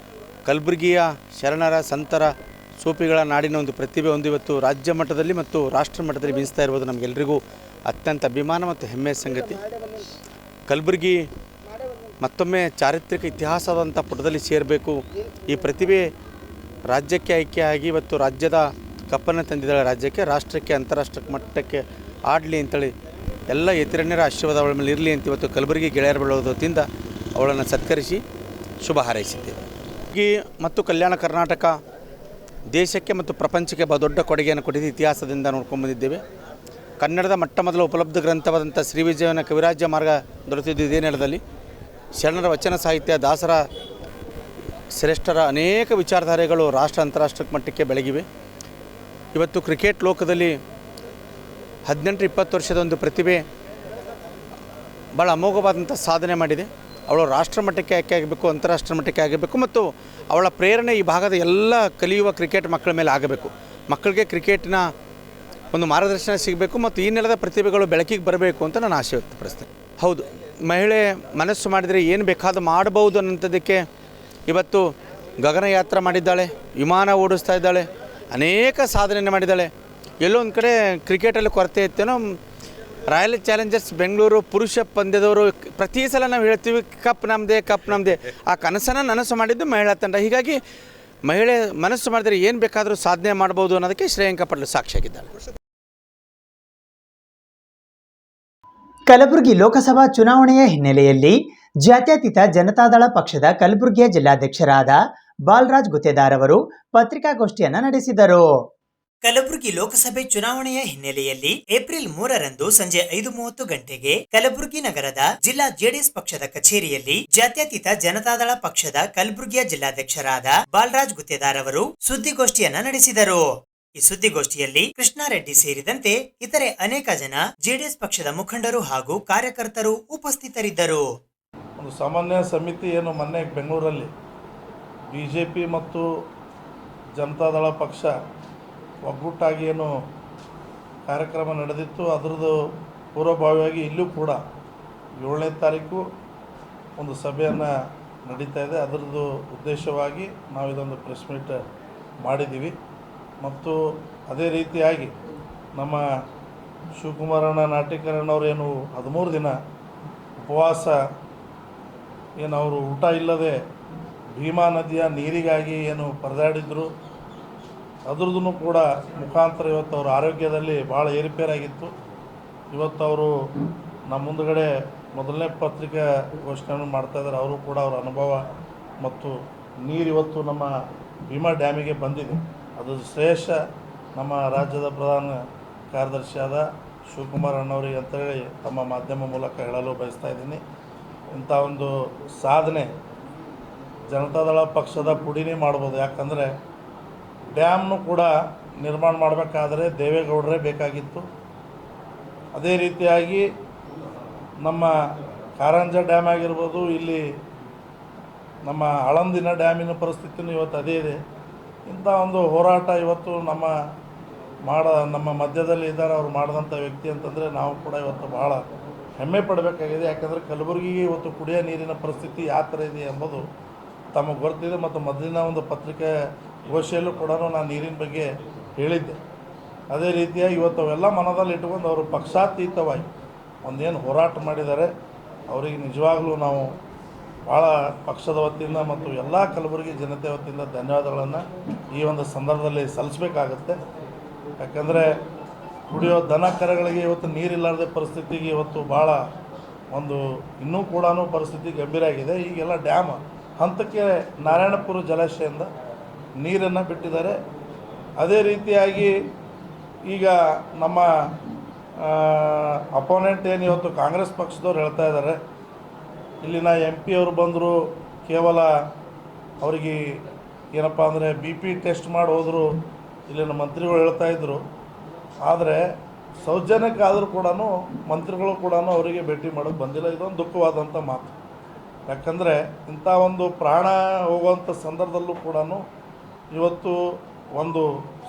S11: ಕಲಬುರಗಿಯ ಶರಣರ ಸಂತರ ಸೂಫಿಗಳ ನಾಡಿನ ಒಂದು ಪ್ರತಿಭೆ ಒಂದು ಇವತ್ತು ರಾಜ್ಯ ಮಟ್ಟದಲ್ಲಿ ಮತ್ತು ರಾಷ್ಟ್ರ ಮಟ್ಟದಲ್ಲಿ ಬೀನಿಸ್ತಾ ಇರುವುದು ನಮಗೆಲ್ಲರಿಗೂ ಅತ್ಯಂತ ಅಭಿಮಾನ ಮತ್ತು ಹೆಮ್ಮೆಯ ಸಂಗತಿ. ಕಲಬುರಗಿ ಮತ್ತೊಮ್ಮೆ ಚಾರಿತ್ರಿಕ ಇತಿಹಾಸದಂಥ ಪುಟದಲ್ಲಿ ಸೇರಬೇಕು. ಈ ಪ್ರತಿಭೆ ರಾಜ್ಯಕ್ಕೆ ಆಯ್ಕೆ ಆಗಿ ಇವತ್ತು ರಾಜ್ಯದ ಕಪ್ಪನ್ನು ತಂದಿದ್ದಾಳೆ. ರಾಜ್ಯಕ್ಕೆ, ರಾಷ್ಟ್ರಕ್ಕೆ, ಅಂತಾರಾಷ್ಟ್ರ ಮಟ್ಟಕ್ಕೆ ಆಡಲಿ ಅಂತೇಳಿ ಎಲ್ಲ ಯತಿರಣ್ಯರ ಆಶೀರ್ವಾದ ಅವಳ ಮೇಲೆ ಇರಲಿ ಅಂತ ಇವತ್ತು ಕಲಬುರಗಿ ಗೆಳೆಯರ ಬಳಗದಿಂದ ಅವಳನ್ನು ಸತ್ಕರಿಸಿ ಶುಭ ಹಾರೈಸಿದ್ದೇವೆ. ಈ ಮತ್ತು ಕಲ್ಯಾಣ ಕರ್ನಾಟಕ ದೇಶಕ್ಕೆ ಮತ್ತು ಪ್ರಪಂಚಕ್ಕೆ ದೊಡ್ಡ ಕೊಡುಗೆಯನ್ನು ಕೊಟ್ಟಿದ್ದು ಇತಿಹಾಸದಿಂದ ನೋಡ್ಕೊಂಡ್ಬಂದಿದ್ದೇವೆ. ಕನ್ನಡದ ಮೊಟ್ಟಮೊದಲ ಉಪಲಬ್ಧ ಗ್ರಂಥವಾದಂಥ ಶ್ರೀ ವಿಜಯನ ಕವಿರಾಜ್ಯ ಮಾರ್ಗ ದೊರೆತಿದ್ದು ಇದೇ ನೆಲದಲ್ಲಿ. ಶರಣರ ವಚನ ಸಾಹಿತ್ಯ, ದಾಸರ ಶ್ರೇಷ್ಠರ ಅನೇಕ ವಿಚಾರಧಾರೆಗಳು ರಾಷ್ಟ್ರ ಅಂತಾರಾಷ್ಟ್ರ ಮಟ್ಟಕ್ಕೆ ಬೆಳಗಿವೆ. ಇವತ್ತು ಕ್ರಿಕೆಟ್ ಲೋಕದಲ್ಲಿ 18-20 ವರ್ಷದ ಒಂದು ಪ್ರತಿಭೆ ಭಾಳ ಅಮೋಘವಾದಂಥ ಸಾಧನೆ ಮಾಡಿದೆ. ಅವಳು ರಾಷ್ಟ್ರ ಮಟ್ಟಕ್ಕೆ ಆಯ್ಕೆ ಆಗಬೇಕು, ಅಂತಾರಾಷ್ಟ್ರ ಮಟ್ಟಕ್ಕೆ ಆಗಬೇಕು ಮತ್ತು ಅವಳ ಪ್ರೇರಣೆ ಈ ಭಾಗದ ಎಲ್ಲ ಕಲಿಯುವ ಕ್ರಿಕೆಟ್ ಮಕ್ಕಳ ಮೇಲೆ ಆಗಬೇಕು. ಮಕ್ಕಳಿಗೆ ಕ್ರಿಕೆಟಿನ ಒಂದು ಮಾರ್ಗದರ್ಶನ ಸಿಗಬೇಕು ಮತ್ತು ಈ ನೆಲದ ಪ್ರತಿಭೆಗಳು ಬೆಳಕಿಗೆ ಬರಬೇಕು ಅಂತ ನಾನು ಆಶೆ ವ್ಯಕ್ತಪಡಿಸ್ತೇನೆ. ಹೌದು, ಮಹಿಳೆ ಮನಸ್ಸು ಮಾಡಿದರೆ ಏನು ಬೇಕಾದ ಮಾಡಬಹುದು ಅನ್ನೋಂಥದ್ದಕ್ಕೆ ಇವತ್ತು ಗಗನಯಾತ್ರೆ ಮಾಡಿದ್ದಾಳೆ, ವಿಮಾನ ಓಡಿಸ್ತಾ ಇದ್ದಾಳೆ, ಅನೇಕ ಸಾಧನೆಯನ್ನು ಮಾಡಿದ್ದಾಳೆ. ಎಲ್ಲೋ ಒಂದು ಕಡೆ ಕ್ರಿಕೆಟಲ್ಲಿ ಕೊರತೆ ಇತ್ತೇನೋ. ರಾಯಲ್ ಚಾಲೆಂಜರ್ಸ್ ಬೆಂಗಳೂರು ಪುರುಷ ಪಂದ್ಯದವರು ಪ್ರತಿ ಸಲ ನಾವು ಹೇಳ್ತೀವಿ ಕಪ್ ನಮ್ಮದೇ, ಕಪ್ ನಮ್ಮದೇ. ಆ ಕನಸನ್ನು ನನಸು ಮಾಡಿದ್ದು ಮಹಿಳಾ ತಂಡ. ಹೀಗಾಗಿ ಮಹಿಳೆ ಮನಸ್ಸು ಮಾಡಿದರೆ ಏನು ಬೇಕಾದರೂ ಸಾಧನೆ ಮಾಡ್ಬೋದು ಅನ್ನೋದಕ್ಕೆ ಶ್ರೇಯಂಕಾ ಪಾಟೀಲ್ ಸಾಕ್ಷಿಯಾಗಿದ್ದಾಳೆ.
S2: ಕಲಬುರಗಿ ಲೋಕಸಭಾ ಚುನಾವಣೆಯ ಹಿನ್ನೆಲೆಯಲ್ಲಿ ಜಾತ್ಯತೀತ ಜನತಾದಳ ಪಕ್ಷದ ಕಲಬುರಗಿಯ ಜಿಲ್ಲಾಧ್ಯಕ್ಷರಾದ ಬಾಲರಾಜ್ ಗುತ್ತೇದಾರ್ ಅವರು ಪತ್ರಿಕಾಗೋಷ್ಠಿಯನ್ನು ನಡೆಸಿದರು. ಕಲಬುರಗಿ ಲೋಕಸಭೆ ಚುನಾವಣೆಯ ಹಿನ್ನೆಲೆಯಲ್ಲಿ ಏಪ್ರಿಲ್ 3ರಂದು ಸಂಜೆ 5:30 ಗಂಟೆಗೆ ಕಲಬುರಗಿ ನಗರದ ಜಿಲ್ಲಾ ಜೆಡಿಎಸ್ ಪಕ್ಷದ ಕಚೇರಿಯಲ್ಲಿ ಜಾತ್ಯತೀತ ಜನತಾದಳ ಪಕ್ಷದ ಕಲಬುರಗಿಯ ಜಿಲ್ಲಾಧ್ಯಕ್ಷರಾದ ಬಾಲರಾಜ್ ಗುತ್ತೇದಾರ್ ಅವರು ಸುದ್ದಿಗೋಷ್ಠಿಯನ್ನ ನಡೆಸಿದರು. ಈ ಸುದ್ದಿಗೋಷ್ಠಿಯಲ್ಲಿ ಕೃಷ್ಣಾರೆಡ್ಡಿ ಸೇರಿದಂತೆ ಇತರೆ ಅನೇಕ ಜನ ಜೆಡಿಎಸ್ ಪಕ್ಷದ ಮುಖಂಡರು ಹಾಗೂ ಕಾರ್ಯಕರ್ತರು ಉಪಸ್ಥಿತರಿದ್ದರು.
S12: ಒಂದು ಸಾಮಾನ್ಯ ಸಮಿತಿ ಏನು ಮೊನ್ನೆ ಬೆಂಗಳೂರಲ್ಲಿ ಬಿಜೆಪಿ ಮತ್ತು ಜನತಾದಳ ಪಕ್ಷ ಒಗ್ಗೂಟಾಗಿ ಏನು ಕಾರ್ಯಕ್ರಮ ನಡೆದಿತ್ತು, ಅದರದ್ದು ಪೂರ್ವಭಾವಿಯಾಗಿ ಇಲ್ಲೂ ಕೂಡ 7ನೇ ತಾರೀಕು ಒಂದು ಸಭೆಯನ್ನು ನಡೀತಾ ಇದೆ. ಅದರದ್ದು ಉದ್ದೇಶವಾಗಿ ನಾವು ಇದೊಂದು ಪ್ರೆಸ್ ಮೀಟ್ ಮಾಡಿದ್ದೀವಿ. ಮತ್ತು ಅದೇ ರೀತಿಯಾಗಿ ನಮ್ಮ ಶಿವಕುಮಾರಣ್ಣ ನಾಟಿಕರಣ್ಣವ್ರು ಏನು 13 ದಿನ ಉಪವಾಸ ಏನು ಅವರು ಊಟ ಇಲ್ಲದೆ ಭೀಮಾ ನದಿಯ ನೀರಿಗಾಗಿ ಏನು ಪರದಾಡಿದ್ರು, ಅದ್ರದ್ದು ಕೂಡ ಮುಖಾಂತರ ಇವತ್ತು ಅವ್ರ ಆರೋಗ್ಯದಲ್ಲಿ ಭಾಳ ಏರುಪೇರಾಗಿತ್ತು. ಇವತ್ತು ಅವರು ನಮ್ಮ ಮುಂದುಗಡೆ ಮೊದಲನೇ ಪತ್ರಿಕಾ ಘೋಷಣೆಯನ್ನು ಮಾಡ್ತಾಯಿದ್ದಾರೆ. ಅವರು ಕೂಡ ಅವರ ಅನುಭವ ಮತ್ತು ನೀರು ಇವತ್ತು ನಮ್ಮ ಭೀಮಾ ಡ್ಯಾಮಿಗೆ ಬಂದಿದೆ. ಅದು ಶ್ರೇಷ್ಠ ನಮ್ಮ ರಾಜ್ಯದ ಪ್ರಧಾನ ಕಾರ್ಯದರ್ಶಿಯಾದ ಶಿವಕುಮಾರ್ ಅಣ್ಣವರಿಗೆ ಅಂತೇಳಿ ತಮ್ಮ ಮಾಧ್ಯಮ ಮೂಲಕ ಹೇಳಲು ಬಯಸ್ತಾ ಇದ್ದೀನಿ. ಇಂಥ ಒಂದು ಸಾಧನೆ ಜನತಾದಳ ಪಕ್ಷದ ಪುಡಿನೇ ಮಾಡ್ಬೋದು. ಯಾಕಂದರೆ ಡ್ಯಾಮ್ನು ಕೂಡ ನಿರ್ಮಾಣ ಮಾಡಬೇಕಾದ್ರೆ ದೇವೇಗೌಡರೇ ಬೇಕಾಗಿತ್ತು. ಅದೇ ರೀತಿಯಾಗಿ ನಮ್ಮ ಕಾರಂಜ ಡ್ಯಾಮ್ ಆಗಿರ್ಬೋದು, ಇಲ್ಲಿ ನಮ್ಮ ಆಳಂದಿನ ಡ್ಯಾಮಿನ ಪರಿಸ್ಥಿತಿನೂ ಇವತ್ತು ಅದೇ ಇದೆ. ಇಂಥ ಒಂದು ಹೋರಾಟ ಇವತ್ತು ನಮ್ಮ ಮಧ್ಯದಲ್ಲಿ ಇದ್ದಾರೆ. ಅವ್ರು ಮಾಡಿದಂಥ ವ್ಯಕ್ತಿ ಅಂತಂದರೆ ನಾವು ಕೂಡ ಇವತ್ತು ಭಾಳ ಹೆಮ್ಮೆ ಪಡಬೇಕಾಗಿದೆ. ಯಾಕಂದರೆ ಕಲಬುರಗಿಗೆ ಇವತ್ತು ಕುಡಿಯೋ ನೀರಿನ ಪರಿಸ್ಥಿತಿ ಯಾವ ಥರ ಇದೆ ಎಂಬುದು ತಮಗೆ ಗೊತ್ತಿದೆ. ಮತ್ತು ಮೊದಲಿನ ಒಂದು ಪತ್ರಿಕೆ ಗೋಷ್ಠಿಯಲ್ಲೂ ಕೂಡ ನಾನು ನೀರಿನ ಬಗ್ಗೆ ಹೇಳಿದ್ದೆ. ಅದೇ ರೀತಿಯಾಗಿ ಇವತ್ತು ಅವೆಲ್ಲ ಮನದಲ್ಲಿ ಇಟ್ಕೊಂಡು ಅವರು ಪಕ್ಷಾತೀತವಾಗಿ ಒಂದೇನು ಹೋರಾಟ ಮಾಡಿದ್ದಾರೆ, ಅವರಿಗೆ ನಿಜವಾಗಲೂ ನಾವು ಭಾಳ ಪಕ್ಷದ ವತಿಯಿಂದ ಮತ್ತು ಎಲ್ಲ ಕಲಬುರಗಿ ಜನತೆ ವತಿಯಿಂದ ಧನ್ಯವಾದಗಳನ್ನು ಈ ಒಂದು ಸಂದರ್ಭದಲ್ಲಿ ಸಲ್ಲಿಸಬೇಕಾಗತ್ತೆ. ಯಾಕಂದರೆ ಕುಡಿಯೋ ದನ ಕರುಗಳಿಗೆ ಇವತ್ತು ನೀರಿಲ್ಲಾರದೆ ಪರಿಸ್ಥಿತಿಗೆ ಇವತ್ತು ಭಾಳ ಒಂದು ಇನ್ನೂ ಕೂಡ ಪರಿಸ್ಥಿತಿ ಗಂಭೀರ ಆಗಿದೆ. ಈಗೆಲ್ಲ ಡ್ಯಾಮ್ ಹಂತಕ್ಕೆ ನಾರಾಯಣಪುರ ಜಲಾಶಯದಿಂದ ನೀರನ್ನು ಬಿಟ್ಟಿದ್ದಾರೆ. ಅದೇ ರೀತಿಯಾಗಿ ಈಗ ನಮ್ಮ ಅಪೋನೆಂಟ್ ಏನು ಇವತ್ತು ಕಾಂಗ್ರೆಸ್ ಪಕ್ಷದವ್ರು ಹೇಳ್ತಾ ಇದ್ದಾರೆ, ಇಲ್ಲಿನ MP ಅವರು ಬಂದರು, ಕೇವಲ ಅವರಿಗೆ ಏನಪ್ಪ ಅಂದರೆ BP ಟೆಸ್ಟ್ ಮಾಡಿ ಹೋದರು, ಇಲ್ಲಿನ ಮಂತ್ರಿಗಳು ಹೇಳ್ತಾಯಿದ್ರು. ಆದರೆ ಸೌಜನ್ಯಕ್ಕಾದರೂ ಕೂಡ ಮಂತ್ರಿಗಳು ಕೂಡ ಅವರಿಗೆ ಭೇಟಿ ಮಾಡೋಕ್ಕೆ ಬಂದಿಲ್ಲ. ಇದೊಂದು ದುಃಖವಾದಂಥ ಮಾತು. ಯಾಕಂದರೆ ಇಂಥ ಒಂದು ಪ್ರಾಣ ಹೋಗುವಂಥ ಸಂದರ್ಭದಲ್ಲೂ ಕೂಡ ಇವತ್ತು ಒಂದು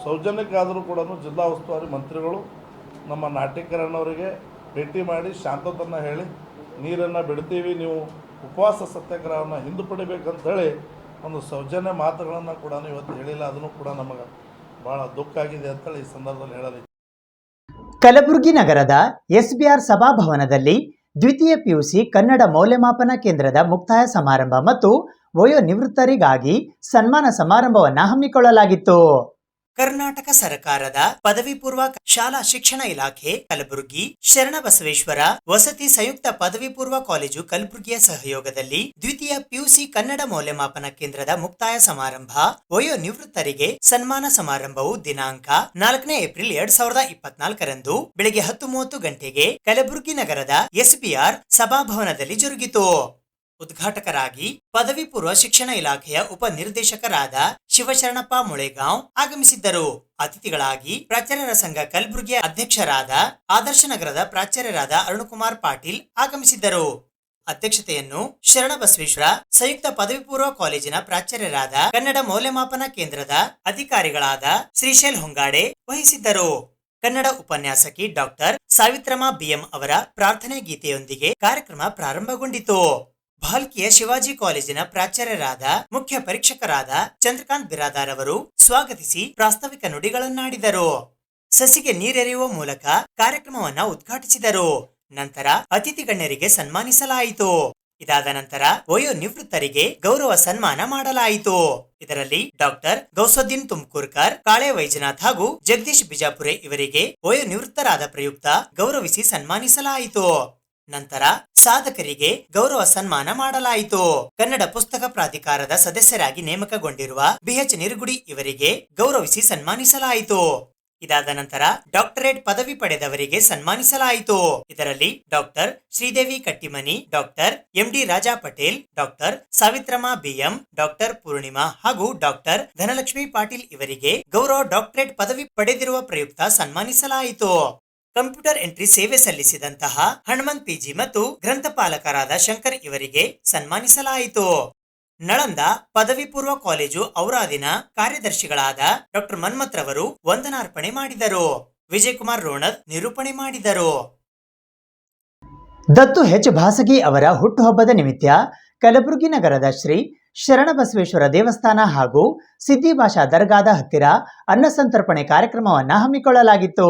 S12: ಸೌಜನ್ಯಕ್ಕಾದರೂ ಕೂಡ ಜಿಲ್ಲಾ ಉಸ್ತುವಾರಿ ಮಂತ್ರಿಗಳು ನಮ್ಮ ನಾಟಿಕರಣ್ಣವರಿಗೆ ಭೇಟಿ ಮಾಡಿ ಶಾಂತತನ ಹೇಳಿ ನೀರನ್ನು ಬಿಡ್ತೀವಿ, ನೀವು ಉಪವಾಸ ಸತ್ಯಾಗ್ರಹವನ್ನು ಹಿಂದುಪಡಿಬೇಕಂತ ಹೇಳಿ ಒಂದು ಸೌಜನ್ಯ ಮಾತುಗಳನ್ನು ಕೂಡ ಇವತ್ತು ಹೇಳಿಲ್ಲ. ಅದನ್ನು ಕೂಡ ನಮಗೆ ಭಾಳ ದುಃಖ ಆಗಿದೆ ಅಂತೇಳಿ ಈ ಸಂದರ್ಭದಲ್ಲಿ ಹೇಳಲಿ.
S2: ಕಲಬುರಗಿ ನಗರದ ಎಸ್ಬಿಆರ್ ಸಭಾಭವನದಲ್ಲಿ ದ್ವಿತೀಯ ಪಿಯುಸಿ ಕನ್ನಡ ಮೌಲ್ಯಮಾಪನ ಕೇಂದ್ರದ ಮುಕ್ತಾಯ ಸಮಾರಂಭ ಮತ್ತು ವಯೋನಿವೃತ್ತರಿಗಾಗಿ ಸನ್ಮಾನ ಸಮಾರಂಭವನ್ನು ಹಮ್ಮಿಕೊಳ್ಳಲಾಗಿತ್ತು. ಕರ್ನಾಟಕ ಸರ್ಕಾರದ ಪದವಿ ಪೂರ್ವ ಶಾಲಾ ಶಿಕ್ಷಣ ಇಲಾಖೆ ಕಲಬುರಗಿ, ಶರಣಬಸವೇಶ್ವರ ವಸತಿ ಸಂಯುಕ್ತ ಪದವಿ ಪೂರ್ವ ಕಾಲೇಜು ಕಲಬುರಗಿಯ ಸಹಯೋಗದಲ್ಲಿ ದ್ವಿತೀಯ ಪಿಯುಸಿ ಕನ್ನಡ ಮೌಲ್ಯಮಾಪನ ಕೇಂದ್ರದ ಮುಕ್ತಾಯ ಸಮಾರಂಭ, ವಯೋನಿವೃತ್ತರಿಗೆ ಸನ್ಮಾನ ಸಮಾರಂಭವು ದಿನಾಂಕ 4 ಏಪ್ರಿಲ್ 2024ರಂದು ಬೆಳಗ್ಗೆ 10:30 ಗಂಟೆಗೆ ಕಲಬುರಗಿ ನಗರದ ಎಸ್ಬಿಆರ್ ಸಭಾಭವನದಲ್ಲಿ ಜರುಗಿತು. ಉದ್ಘಾಟಕರಾಗಿ ಪದವಿ ಪೂರ್ವ ಶಿಕ್ಷಣ ಇಲಾಖೆಯ ಉಪ ನಿರ್ದೇಶಕರಾದ ಶಿವಶರಣಪ್ಪ ಮುಳೆಗಾಂವ್ ಆಗಮಿಸಿದ್ದರು. ಅತಿಥಿಗಳಾಗಿ ಪ್ರಾಚಾರ್ಯರ ಸಂಘ ಕಲಬುರಗಿಯ ಅಧ್ಯಕ್ಷರಾದ ಆದರ್ಶ ನಗರದ ಪ್ರಾಚಾರ್ಯರಾದ ಅರುಣಕುಮಾರ್ ಪಾಟೀಲ್ ಆಗಮಿಸಿದ್ದರು. ಅಧ್ಯಕ್ಷತೆಯನ್ನು ಶರಣಬಸವೇಶ್ವರ ಸಂಯುಕ್ತ ಪದವಿ ಪೂರ್ವ ಕಾಲೇಜಿನ ಪ್ರಾಚಾರ್ಯರಾದ ಕನ್ನಡ ಮೌಲ್ಯಮಾಪನ ಕೇಂದ್ರದ ಅಧಿಕಾರಿಗಳಾದ ಶ್ರೀಶೈಲ್ ಹೊಂಗಾಡೆ ವಹಿಸಿದ್ದರು. ಕನ್ನಡ ಉಪನ್ಯಾಸಕಿ ಡಾಕ್ಟರ್ ಸಾವಿತ್ರಮ್ಮ ಬಿಎಂ ಅವರ ಪ್ರಾರ್ಥನೆ ಗೀತೆಯೊಂದಿಗೆ ಕಾರ್ಯಕ್ರಮ ಪ್ರಾರಂಭಗೊಂಡಿತು. ಭಾಲ್ಕಿಯ ಶಿವಾಜಿ ಕಾಲೇಜಿನ ಪ್ರಾಚಾರ್ಯರಾದ ಮುಖ್ಯ ಪರೀಕ್ಷಕರಾದ ಚಂದ್ರಕಾಂತ್ ಬಿರಾದಾರ್ ಅವರು ಸ್ವಾಗತಿಸಿ ಪ್ರಾಸ್ತಾವಿಕ ನುಡಿಗಳನ್ನಾಡಿದರು. ಸಸಿಗೆ ನೀರೆರೆಯುವ ಮೂಲಕ ಕಾರ್ಯಕ್ರಮವನ್ನ ಉದ್ಘಾಟಿಸಿದರು. ನಂತರ ಅತಿಥಿ ಗಣ್ಯರಿಗೆ ಸನ್ಮಾನಿಸಲಾಯಿತು. ಇದಾದ ನಂತರ ವಯೋನಿವೃತ್ತರಿಗೆ ಗೌರವ ಸನ್ಮಾನ ಮಾಡಲಾಯಿತು. ಇದರಲ್ಲಿ ಡಾಕ್ಟರ್ ಗೌಸುದ್ದೀನ್ ತುಮಕೂರ್ಕರ್, ಕಾಳೆ ವೈಜನಾಥ್ ಹಾಗೂ ಜಗದೀಶ್ ಬಿಜಾಪುರೆ ಇವರಿಗೆ ವಯೋನಿವೃತ್ತರಾದ ಪ್ರಯುಕ್ತ ಗೌರವಿಸಿ ಸನ್ಮಾನಿಸಲಾಯಿತು. ನಂತರ ಸಾಧಕರಿಗೆ ಗೌರವ ಸನ್ಮಾನ ಮಾಡಲಾಯಿತು. ಕನ್ನಡ ಪುಸ್ತಕ ಪ್ರಾಧಿಕಾರದ ಸದಸ್ಯರಾಗಿ ನೇಮಕಗೊಂಡಿರುವ ಬಿಎಚ್ ನಿರುಗುಡಿ ಇವರಿಗೆ ಗೌರವಿಸಿ ಸನ್ಮಾನಿಸಲಾಯಿತು. ಇದಾದ ನಂತರ ಡಾಕ್ಟರೇಟ್ ಪದವಿ ಪಡೆದವರಿಗೆ ಸನ್ಮಾನಿಸಲಾಯಿತು. ಇದರಲ್ಲಿ doctor Sridevi Kattimani, doctor MD Raja Patel, doctor Savitramma BM, doctor Purnima ಹಾಗೂ ಡಾಕ್ಟರ್ ಧನಲಕ್ಷ್ಮಿ ಪಾಟೀಲ್ ಇವರಿಗೆ ಗೌರವ ಡಾಕ್ಟರೇಟ್ ಪದವಿ ಪಡೆದಿರುವ ಪ್ರಯುಕ್ತ ಸನ್ಮಾನಿಸಲಾಯಿತು. ಕಂಪ್ಯೂಟರ್ ಎಂಟ್ರಿ ಸೇವೆ ಸಲ್ಲಿಸಿದಂತಹ ಹನುಮಂತ್ ಪಿಜಿ ಮತ್ತು ಗ್ರಂಥಪಾಲಕರಾದ ಶಂಕರ್ ಇವರಿಗೆ ಸನ್ಮಾನಿಸಲಾಯಿತು. ನಳಂದ ಪದವಿ ಪೂರ್ವ ಕಾಲೇಜು ಔರಾದಿನ ಕಾರ್ಯದರ್ಶಿಗಳಾದ ಡಾಕ್ಟರ್ ಮನ್ಮತ್ ರವರು ವಂದನಾರ್ಪಣೆ ಮಾಡಿದರು. ವಿಜಯಕುಮಾರ್ ರೋಣದ್ ನಿರೂಪಣೆ ಮಾಡಿದರು. ದತ್ತು ಎಚ್ ಭಾಸಗಿ ಅವರ ಹುಟ್ಟುಹಬ್ಬದ ನಿಮಿತ್ತ ಕಲಬುರಗಿ ನಗರದ ಶ್ರೀ ಶರಣಬಸವೇಶ್ವರ ದೇವಸ್ಥಾನ ಹಾಗೂ ಸಿದ್ದಿಭಾಷಾ ದರ್ಗಾದ ಹತ್ತಿರ ಅನ್ನಸಂತರ್ಪಣೆ ಕಾರ್ಯಕ್ರಮವನ್ನು ಹಮ್ಮಿಕೊಳ್ಳಲಾಗಿತ್ತು.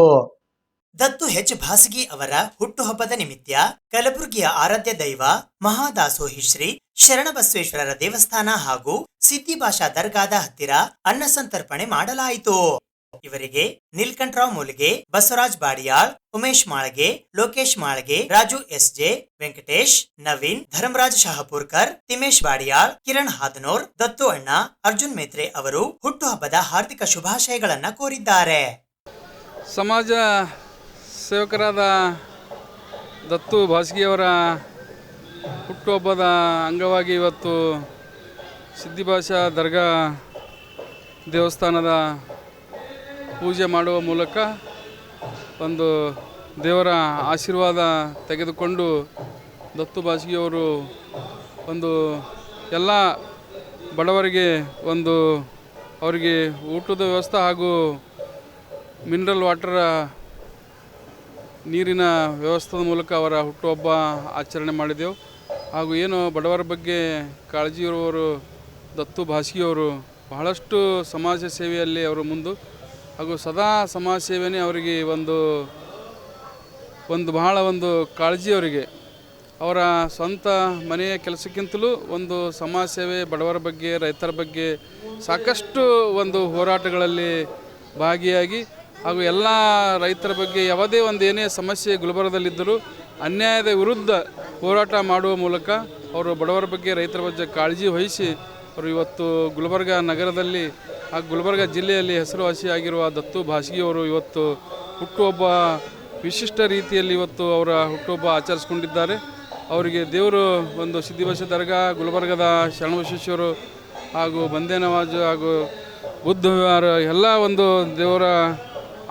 S2: ದತ್ತು ಎಚ್ ಭಾಸಗಿ ಅವರ ಹುಟ್ಟುಹಬ್ಬದ ನಿಮಿತ್ತ ಕಲಬುರಗಿಯ ಆರಾಧ್ಯ ದೈವ ಮಹಾದಾಸೋಹಿ ಶ್ರೀ ಶರಣಬಸವೇಶ್ವರರ ದೇವಸ್ಥಾನ ಹಾಗೂ ಸಿದ್ದಿಭಾಷಾ ದರ್ಗಾದ ಹತ್ತಿರ ಅನ್ನಸಂತರ್ಪಣೆ ಮಾಡಲಾಯಿತು. ಇವರಿಗೆ ನೀಲ್ಕಂಠರಾವ್ ಮೂಲಿಗೆ, ಬಸವರಾಜ್ ಬಾಡಿಯಾಳ್, ಉಮೇಶ್ ಮಾಳಗೆ, ಲೋಕೇಶ್ ಮಾಳಗೆ, ರಾಜು ಎಸ್ಜೆ, ವೆಂಕಟೇಶ್, ನವೀನ್, ಧರ್ಮರಾಜ್ ಶಹಪುರ್ಕರ್, ತಿಮೇಶ್ ಬಾಡಿಯಾಳ್, ಕಿರಣ್ ಹಾದನೂರ್, ದತ್ತು ಅಣ್ಣ, ಅರ್ಜುನ್ ಮೇತ್ರೆ ಅವರು ಹುಟ್ಟುಹಬ್ಬದ ಹಾರ್ದಿಕ ಶುಭಾಶಯಗಳನ್ನ ಕೋರಿದ್ದಾರೆ.
S13: ಸಮಾಜ ಸೇವಕರಾದ ದತ್ತು ಭಾಸಗಿಯವರ ಹುಟ್ಟುಹಬ್ಬದ ಅಂಗವಾಗಿ ಇವತ್ತು ಸಿದ್ದಿಭಾಷಾ ದರ್ಗಾ ದೇವಸ್ಥಾನದ ಪೂಜೆ ಮಾಡುವ ಮೂಲಕ ಒಂದು ದೇವರ ಆಶೀರ್ವಾದ ತೆಗೆದುಕೊಂಡು ದತ್ತು ಭಾಸಗಿಯವರು ಒಂದು ಎಲ್ಲ ಬಡವರಿಗೆ ಒಂದು ಅವರಿಗೆ ಊಟದ ವ್ಯವಸ್ಥೆ ಹಾಗೂ ಮಿನರಲ್ ವಾಟರ್ ನೀರಿನ ವ್ಯವಸ್ಥೆಯ ಮೂಲಕ ಅವರ ಹುಟ್ಟುಹಬ್ಬ ಆಚರಣೆ ಮಾಡಿದೆವು. ಹಾಗೂ ಏನು ಬಡವರ ಬಗ್ಗೆ ಕಾಳಜಿ ಇರುವವರು ದತ್ತು ಭಾಸಗಿಯವರು ಬಹಳಷ್ಟು ಸಮಾಜ ಸೇವೆಯಲ್ಲಿ ಅವರು ಮುಂದೆ ಹಾಗೂ ಸದಾ ಸಮಾಜ ಸೇವೆಯೇ ಅವರಿಗೆ ಒಂದು ಬಹಳ ಒಂದು ಕಾಳಜಿ ಅವರಿಗೆ. ಅವರ ಸ್ವಂತ ಮನೆಯ ಕೆಲಸಕ್ಕಿಂತಲೂ ಒಂದು ಸಮಾಜ ಸೇವೆ, ಬಡವರ ಬಗ್ಗೆ, ರೈತರ ಬಗ್ಗೆ ಸಾಕಷ್ಟು ಒಂದು ಹೋರಾಟಗಳಲ್ಲಿ ಭಾಗಿಯಾಗಿ ಹಾಗೂ ಎಲ್ಲ ರೈತರ ಬಗ್ಗೆ ಯಾವುದೇ ಒಂದು ಏನೇ ಸಮಸ್ಯೆ ಗುಲ್ಬರ್ಗದಲ್ಲಿದ್ದರೂ ಅನ್ಯಾಯದ ವಿರುದ್ಧ ಹೋರಾಟ ಮಾಡುವ ಮೂಲಕ ಅವರು ಬಡವರ ಬಗ್ಗೆ, ರೈತರ ಬಗ್ಗೆ ಕಾಳಜಿ ವಹಿಸಿ ಅವರು ಇವತ್ತು ಗುಲ್ಬರ್ಗ ನಗರದಲ್ಲಿ ಹಾಗೂ ಗುಲ್ಬರ್ಗ ಜಿಲ್ಲೆಯಲ್ಲಿ ಹೆಸರುವಾಸಿಯಾಗಿರುವ ದತ್ತು ಭಾಸಗಿಯವರು ಇವತ್ತು ಹುಟ್ಟುಹಬ್ಬ ವಿಶಿಷ್ಟ ರೀತಿಯಲ್ಲಿ ಇವತ್ತು ಅವರ ಹುಟ್ಟುಹಬ್ಬ ಆಚರಿಸ್ಕೊಂಡಿದ್ದಾರೆ. ಅವರಿಗೆ ದೇವರು ಒಂದು ಸಿದ್ದಿಭಾಷಾ ದರ್ಗಾ, ಗುಲ್ಬರ್ಗದ ಶರಣಬಸವೇಶ್ವರರು ಹಾಗೂ ಬಂದೇ ನವಾಜ್ ಹಾಗೂ ಬುದ್ಧ ವಿಹಾರ ಎಲ್ಲ ಒಂದು ದೇವರ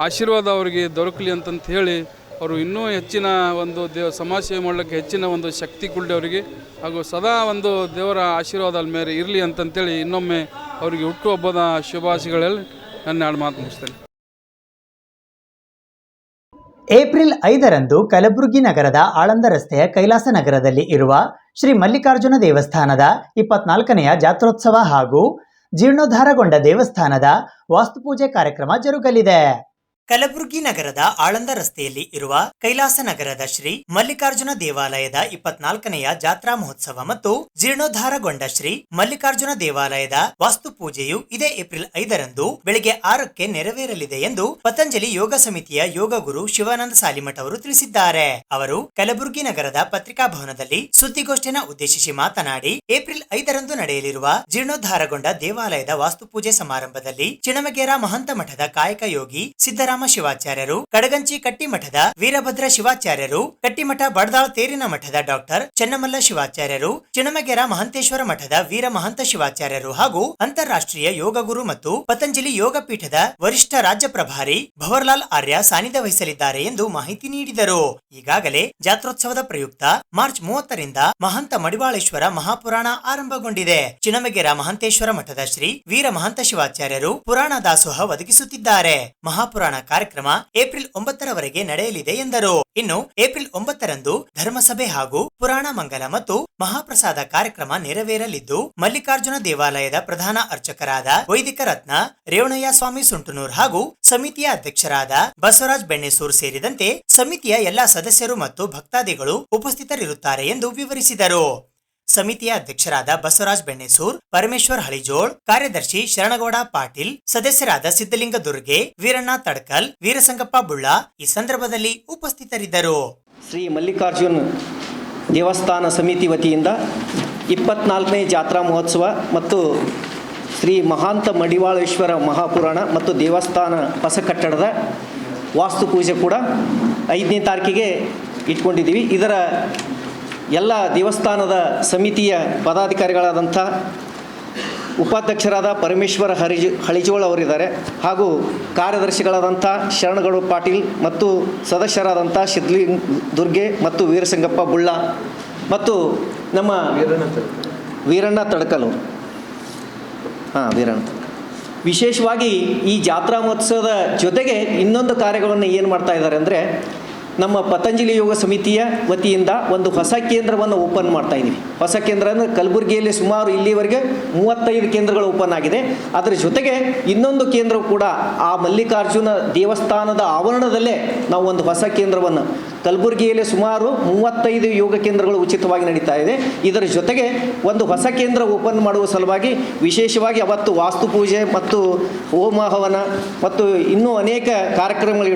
S13: ಆಶೀರ್ವಾದ ಅವರಿಗೆ ದೊರಕಲಿ ಅಂತಂತ ಹೇಳಿ ಅವರು ಇನ್ನೂ ಹೆಚ್ಚಿನ ಒಂದು ಸಮಾಜ ಸೇವೆ ಮಾಡಲಿಕ್ಕೆ ಹೆಚ್ಚಿನ ಒಂದು ಶಕ್ತಿ ಕೊಡಲಿ ಅವರಿಗೆ ಹಾಗೂ ಸದಾ ಒಂದು ದೇವರ ಆಶೀರ್ವಾದ ಅಲ್ಲಿ ಮೇಲೆ ಇರಲಿ ಅಂತಂತೇಳಿ ಇನ್ನೊಮ್ಮೆ ಅವರಿಗೆ ಹುಟ್ಟುಹಬ್ಬದ ಶುಭಾಶಯಗಳಲ್ಲಿ ನನ್ನ ಎರಡು ಮಾತು ಮುಗಿಸ್ತೇನೆ.
S2: ಏಪ್ರಿಲ್ 5ರಂದು ಕಲಬುರಗಿ ನಗರದ ಆಳಂದ ರಸ್ತೆಯ ಕೈಲಾಸ ನಗರದಲ್ಲಿ ಇರುವ ಶ್ರೀ ಮಲ್ಲಿಕಾರ್ಜುನ ದೇವಸ್ಥಾನದ 24ನೆಯ ಜಾತ್ರೋತ್ಸವ ಹಾಗೂ ಜೀರ್ಣೋದ್ಧಾರಗೊಂಡ ದೇವಸ್ಥಾನದ ವಾಸ್ತುಪೂಜೆ ಕಾರ್ಯಕ್ರಮ ಜರುಗಲಿದೆ. ಕಲಬುರಗಿ ನಗರದ ಆಳಂದ ರಸ್ತೆಯಲ್ಲಿ ಇರುವ ಕೈಲಾಸ ನಗರದ ಶ್ರೀ ಮಲ್ಲಿಕಾರ್ಜುನ ದೇವಾಲಯದ 24ನೆಯ ಜಾತ್ರಾ ಮಹೋತ್ಸವ ಮತ್ತು ಜೀರ್ಣೋದ್ಧಾರಗೊಂಡ ಶ್ರೀ ಮಲ್ಲಿಕಾರ್ಜುನ ದೇವಾಲಯದ ವಾಸ್ತುಪೂಜೆಯು ಇದೇ ಏಪ್ರಿಲ್ 5ರಂದು ಬೆಳಗ್ಗೆ 6ಕ್ಕೆ ನೆರವೇರಲಿದೆ ಎಂದು ಪತಂಜಲಿ ಯೋಗ ಸಮಿತಿಯ ಯೋಗ ಗುರು ಶಿವಾನಂದ ಸಾಲಿಮಠ್ ಅವರು ತಿಳಿಸಿದ್ದಾರೆ. ಅವರು ಕಲಬುರಗಿ ನಗರದ ಪತ್ರಿಕಾ ಭವನದಲ್ಲಿ ಸುದ್ದಿಗೋಷ್ಠಿಯನ್ನು ಉದ್ದೇಶಿಸಿ ಮಾತನಾಡಿ, ಏಪ್ರಿಲ್ 5ರಂದು ನಡೆಯಲಿರುವ ಜೀರ್ಣೋದ್ಧಾರಗೊಂಡ ದೇವಾಲಯದ ವಾಸ್ತುಪೂಜೆ ಸಮಾರಂಭದಲ್ಲಿ ಚಿಣಮಗೇರ ಮಹಂತ ಮಠದ ಕಾಯಕ ಯೋಗಿ ಸಿದ್ದರಾಮ ಶಿವಾಚಾರ್ಯರು, ಕಡಗಂಚಿ ಕಟ್ಟಿಮಠದ ವೀರಭದ್ರ ಶಿವಾಚಾರ್ಯರು, ಕಟ್ಟಿಮಠ ಬಡದಾಳ್ ತೇರಿನ ಮಠದ ಡಾಕ್ಟರ್ ಚೆನ್ನಮಲ್ಲ ಶಿವಾಚಾರ್ಯರು, ಚಿಣಮಗೇರ ಮಹಂತೇಶ್ವರ ಮಠದ ವೀರ ಮಹಂತ ಶಿವಾಚಾರ್ಯರು ಹಾಗೂ ಅಂತಾರಾಷ್ಟ್ರೀಯ ಯೋಗ ಗುರು ಮತ್ತು ಪತಂಜಲಿ ಯೋಗ ಪೀಠದ ವರಿಷ್ಠ ರಾಜ್ಯ ಪ್ರಭಾರಿ ಭವರ್ಲಾಲ್ ಆರ್ಯ ಸಾನ್ನಿಧ್ಯ ವಹಿಸಲಿದ್ದಾರೆ ಎಂದು ಮಾಹಿತಿ ನೀಡಿದರು. ಈಗಾಗಲೇ ಜಾತ್ರೋತ್ಸವದ ಪ್ರಯುಕ್ತ ಮಾರ್ಚ್ 30ರಿಂದ ಮಹಂತ ಮಡಿವಾಳೇಶ್ವರ ಮಹಾಪುರಾಣ ಆರಂಭಗೊಂಡಿದೆ. ಚಿಣಮಗೇರ ಮಹಂತೇಶ್ವರ ಮಠದ ಶ್ರೀ ವೀರ ಮಹಂತ ಶಿವಾಚಾರ್ಯರು ಪುರಾಣ ದಾಸೋಹ ಒದಗಿಸುತ್ತಿದ್ದಾರೆ. ಮಹಾಪುರಾಣ ಕಾರ್ಯಕ್ರಮ ಏಪ್ರಿಲ್ 9ರವರೆಗೆ ನಡೆಯಲಿದೆ ಎಂದರು. ಇನ್ನು ಏಪ್ರಿಲ್ 9ರಂದು ಧರ್ಮಸಭೆ ಹಾಗೂ ಪುರಾಣ ಮಂಗಲ ಮತ್ತು ಮಹಾಪ್ರಸಾದ ಕಾರ್ಯಕ್ರಮ ನೆರವೇರಲಿದ್ದು, ಮಲ್ಲಿಕಾರ್ಜುನ ದೇವಾಲಯದ ಪ್ರಧಾನ ಅರ್ಚಕರಾದ ವೈದಿಕ ರತ್ನ ರೇವಣಯ್ಯ ಸ್ವಾಮಿ ಸುಂಟನೂರ್ ಹಾಗೂ ಸಮಿತಿಯ ಅಧ್ಯಕ್ಷರಾದ ಬಸವರಾಜ್ ಬೆಣ್ಣೆಸೂರ್ ಸೇರಿದಂತೆ ಸಮಿತಿಯ ಎಲ್ಲಾ ಸದಸ್ಯರು ಮತ್ತು ಭಕ್ತಾದಿಗಳು ಉಪಸ್ಥಿತರಿರುತ್ತಾರೆ ಎಂದು ವಿವರಿಸಿದರು. ಸಮಿತಿಯ ಅಧ್ಯಕ್ಷರಾದ ಬಸವರಾಜ್ ಬೆಣ್ಣೆಸೂರ್, ಪರಮೇಶ್ವರ್ ಹಳಿಜೋಳ್, ಕಾರ್ಯದರ್ಶಿ ಶರಣಗೌಡ ಪಾಟೀಲ್, ಸದಸ್ಯರಾದ ಸಿದ್ದಲಿಂಗ ದುರ್ಗೆ, ವೀರಣ್ಣ ತಡ್ಕಲ್, ವೀರಸಂಗಪ್ಪ ಬುಳ್ಳ ಈ ಸಂದರ್ಭದಲ್ಲಿ ಉಪಸ್ಥಿತರಿದ್ದರು.
S14: ಶ್ರೀ ಮಲ್ಲಿಕಾರ್ಜುನ್ ದೇವಸ್ಥಾನ ಸಮಿತಿ ವತಿಯಿಂದ 24ನೇ ಜಾತ್ರಾ ಮಹೋತ್ಸವ ಮತ್ತು ಶ್ರೀ ಮಹಾಂತ ಮಡಿವಾಳೇಶ್ವರ ಮಹಾಪುರಾಣ ಮತ್ತು ದೇವಸ್ಥಾನ ಹೊಸ ಕಟ್ಟಡದ ವಾಸ್ತುಪೂಜೆ ಕೂಡ 5ನೇ ತಾರೀಕಿಗೆ ಇಟ್ಕೊಂಡಿದ್ದೀವಿ. ಇದರ ಎಲ್ಲ ದೇವಸ್ಥಾನದ ಸಮಿತಿಯ ಪದಾಧಿಕಾರಿಗಳಾದಂಥ ಉಪಾಧ್ಯಕ್ಷರಾದ ಪರಮೇಶ್ವರ ಹಳಿಜೋಳ್ ಅವರಿದ್ದಾರೆ ಹಾಗೂ ಕಾರ್ಯದರ್ಶಿಗಳಾದಂಥ ಶರಣಗೌಡ ಪಾಟೀಲ್ ಮತ್ತು ಸದಸ್ಯರಾದಂಥ ಸಿದ್ಲಿಂಗ ದುರ್ಗೆ ಮತ್ತು ವೀರಸಂಗಪ್ಪ ಬುಳ್ಳ ಮತ್ತು ನಮ್ಮ ವೀರಣ್ಣ ತಡ್ಕಲ್ ವೀರಣ್ಣ. ವಿಶೇಷವಾಗಿ ಈ ಜಾತ್ರಾ ಮಹೋತ್ಸವದ ಜೊತೆಗೆ ಇನ್ನೊಂದು ಕಾರ್ಯಗಳನ್ನು ಏನು ಮಾಡ್ತಾ ಇದ್ದಾರೆ ಅಂದರೆ, ನಮ್ಮ ಪತಂಜಲಿ ಯೋಗ ಸಮಿತಿಯ ವತಿಯಿಂದ ಒಂದು ಹೊಸ ಕೇಂದ್ರವನ್ನು ಓಪನ್ ಮಾಡ್ತಾ ಇದ್ದೀವಿ. ಹೊಸ ಕೇಂದ್ರ ಅಂದರೆ ಕಲಬುರಗಿಯಲ್ಲಿ ಸುಮಾರು ಇಲ್ಲಿವರೆಗೆ 35 ಕೇಂದ್ರಗಳು ಓಪನ್ ಆಗಿದೆ. ಅದರ ಜೊತೆಗೆ ಇನ್ನೊಂದು ಕೇಂದ್ರ ಕೂಡ ಆ ಮಲ್ಲಿಕಾರ್ಜುನ ದೇವಸ್ಥಾನದ ಆವರಣದಲ್ಲೇ ನಾವು ಒಂದು ಹೊಸ ಕೇಂದ್ರವನ್ನು, ಕಲಬುರಗಿಯಲ್ಲಿ ಸುಮಾರು 35 ಯೋಗ ಕೇಂದ್ರಗಳು ಉಚಿತವಾಗಿ ನಡೀತಾ ಇದೆ. ಇದರ ಜೊತೆಗೆ ಒಂದು ಹೊಸ ಕೇಂದ್ರ ಓಪನ್ ಮಾಡುವ ಸಲುವಾಗಿ ವಿಶೇಷವಾಗಿ ಅವತ್ತು ವಾಸ್ತುಪೂಜೆ ಮತ್ತು ಹೋಮ ಹವನ ಮತ್ತು ಇನ್ನೂ ಅನೇಕ ಕಾರ್ಯಕ್ರಮಗಳು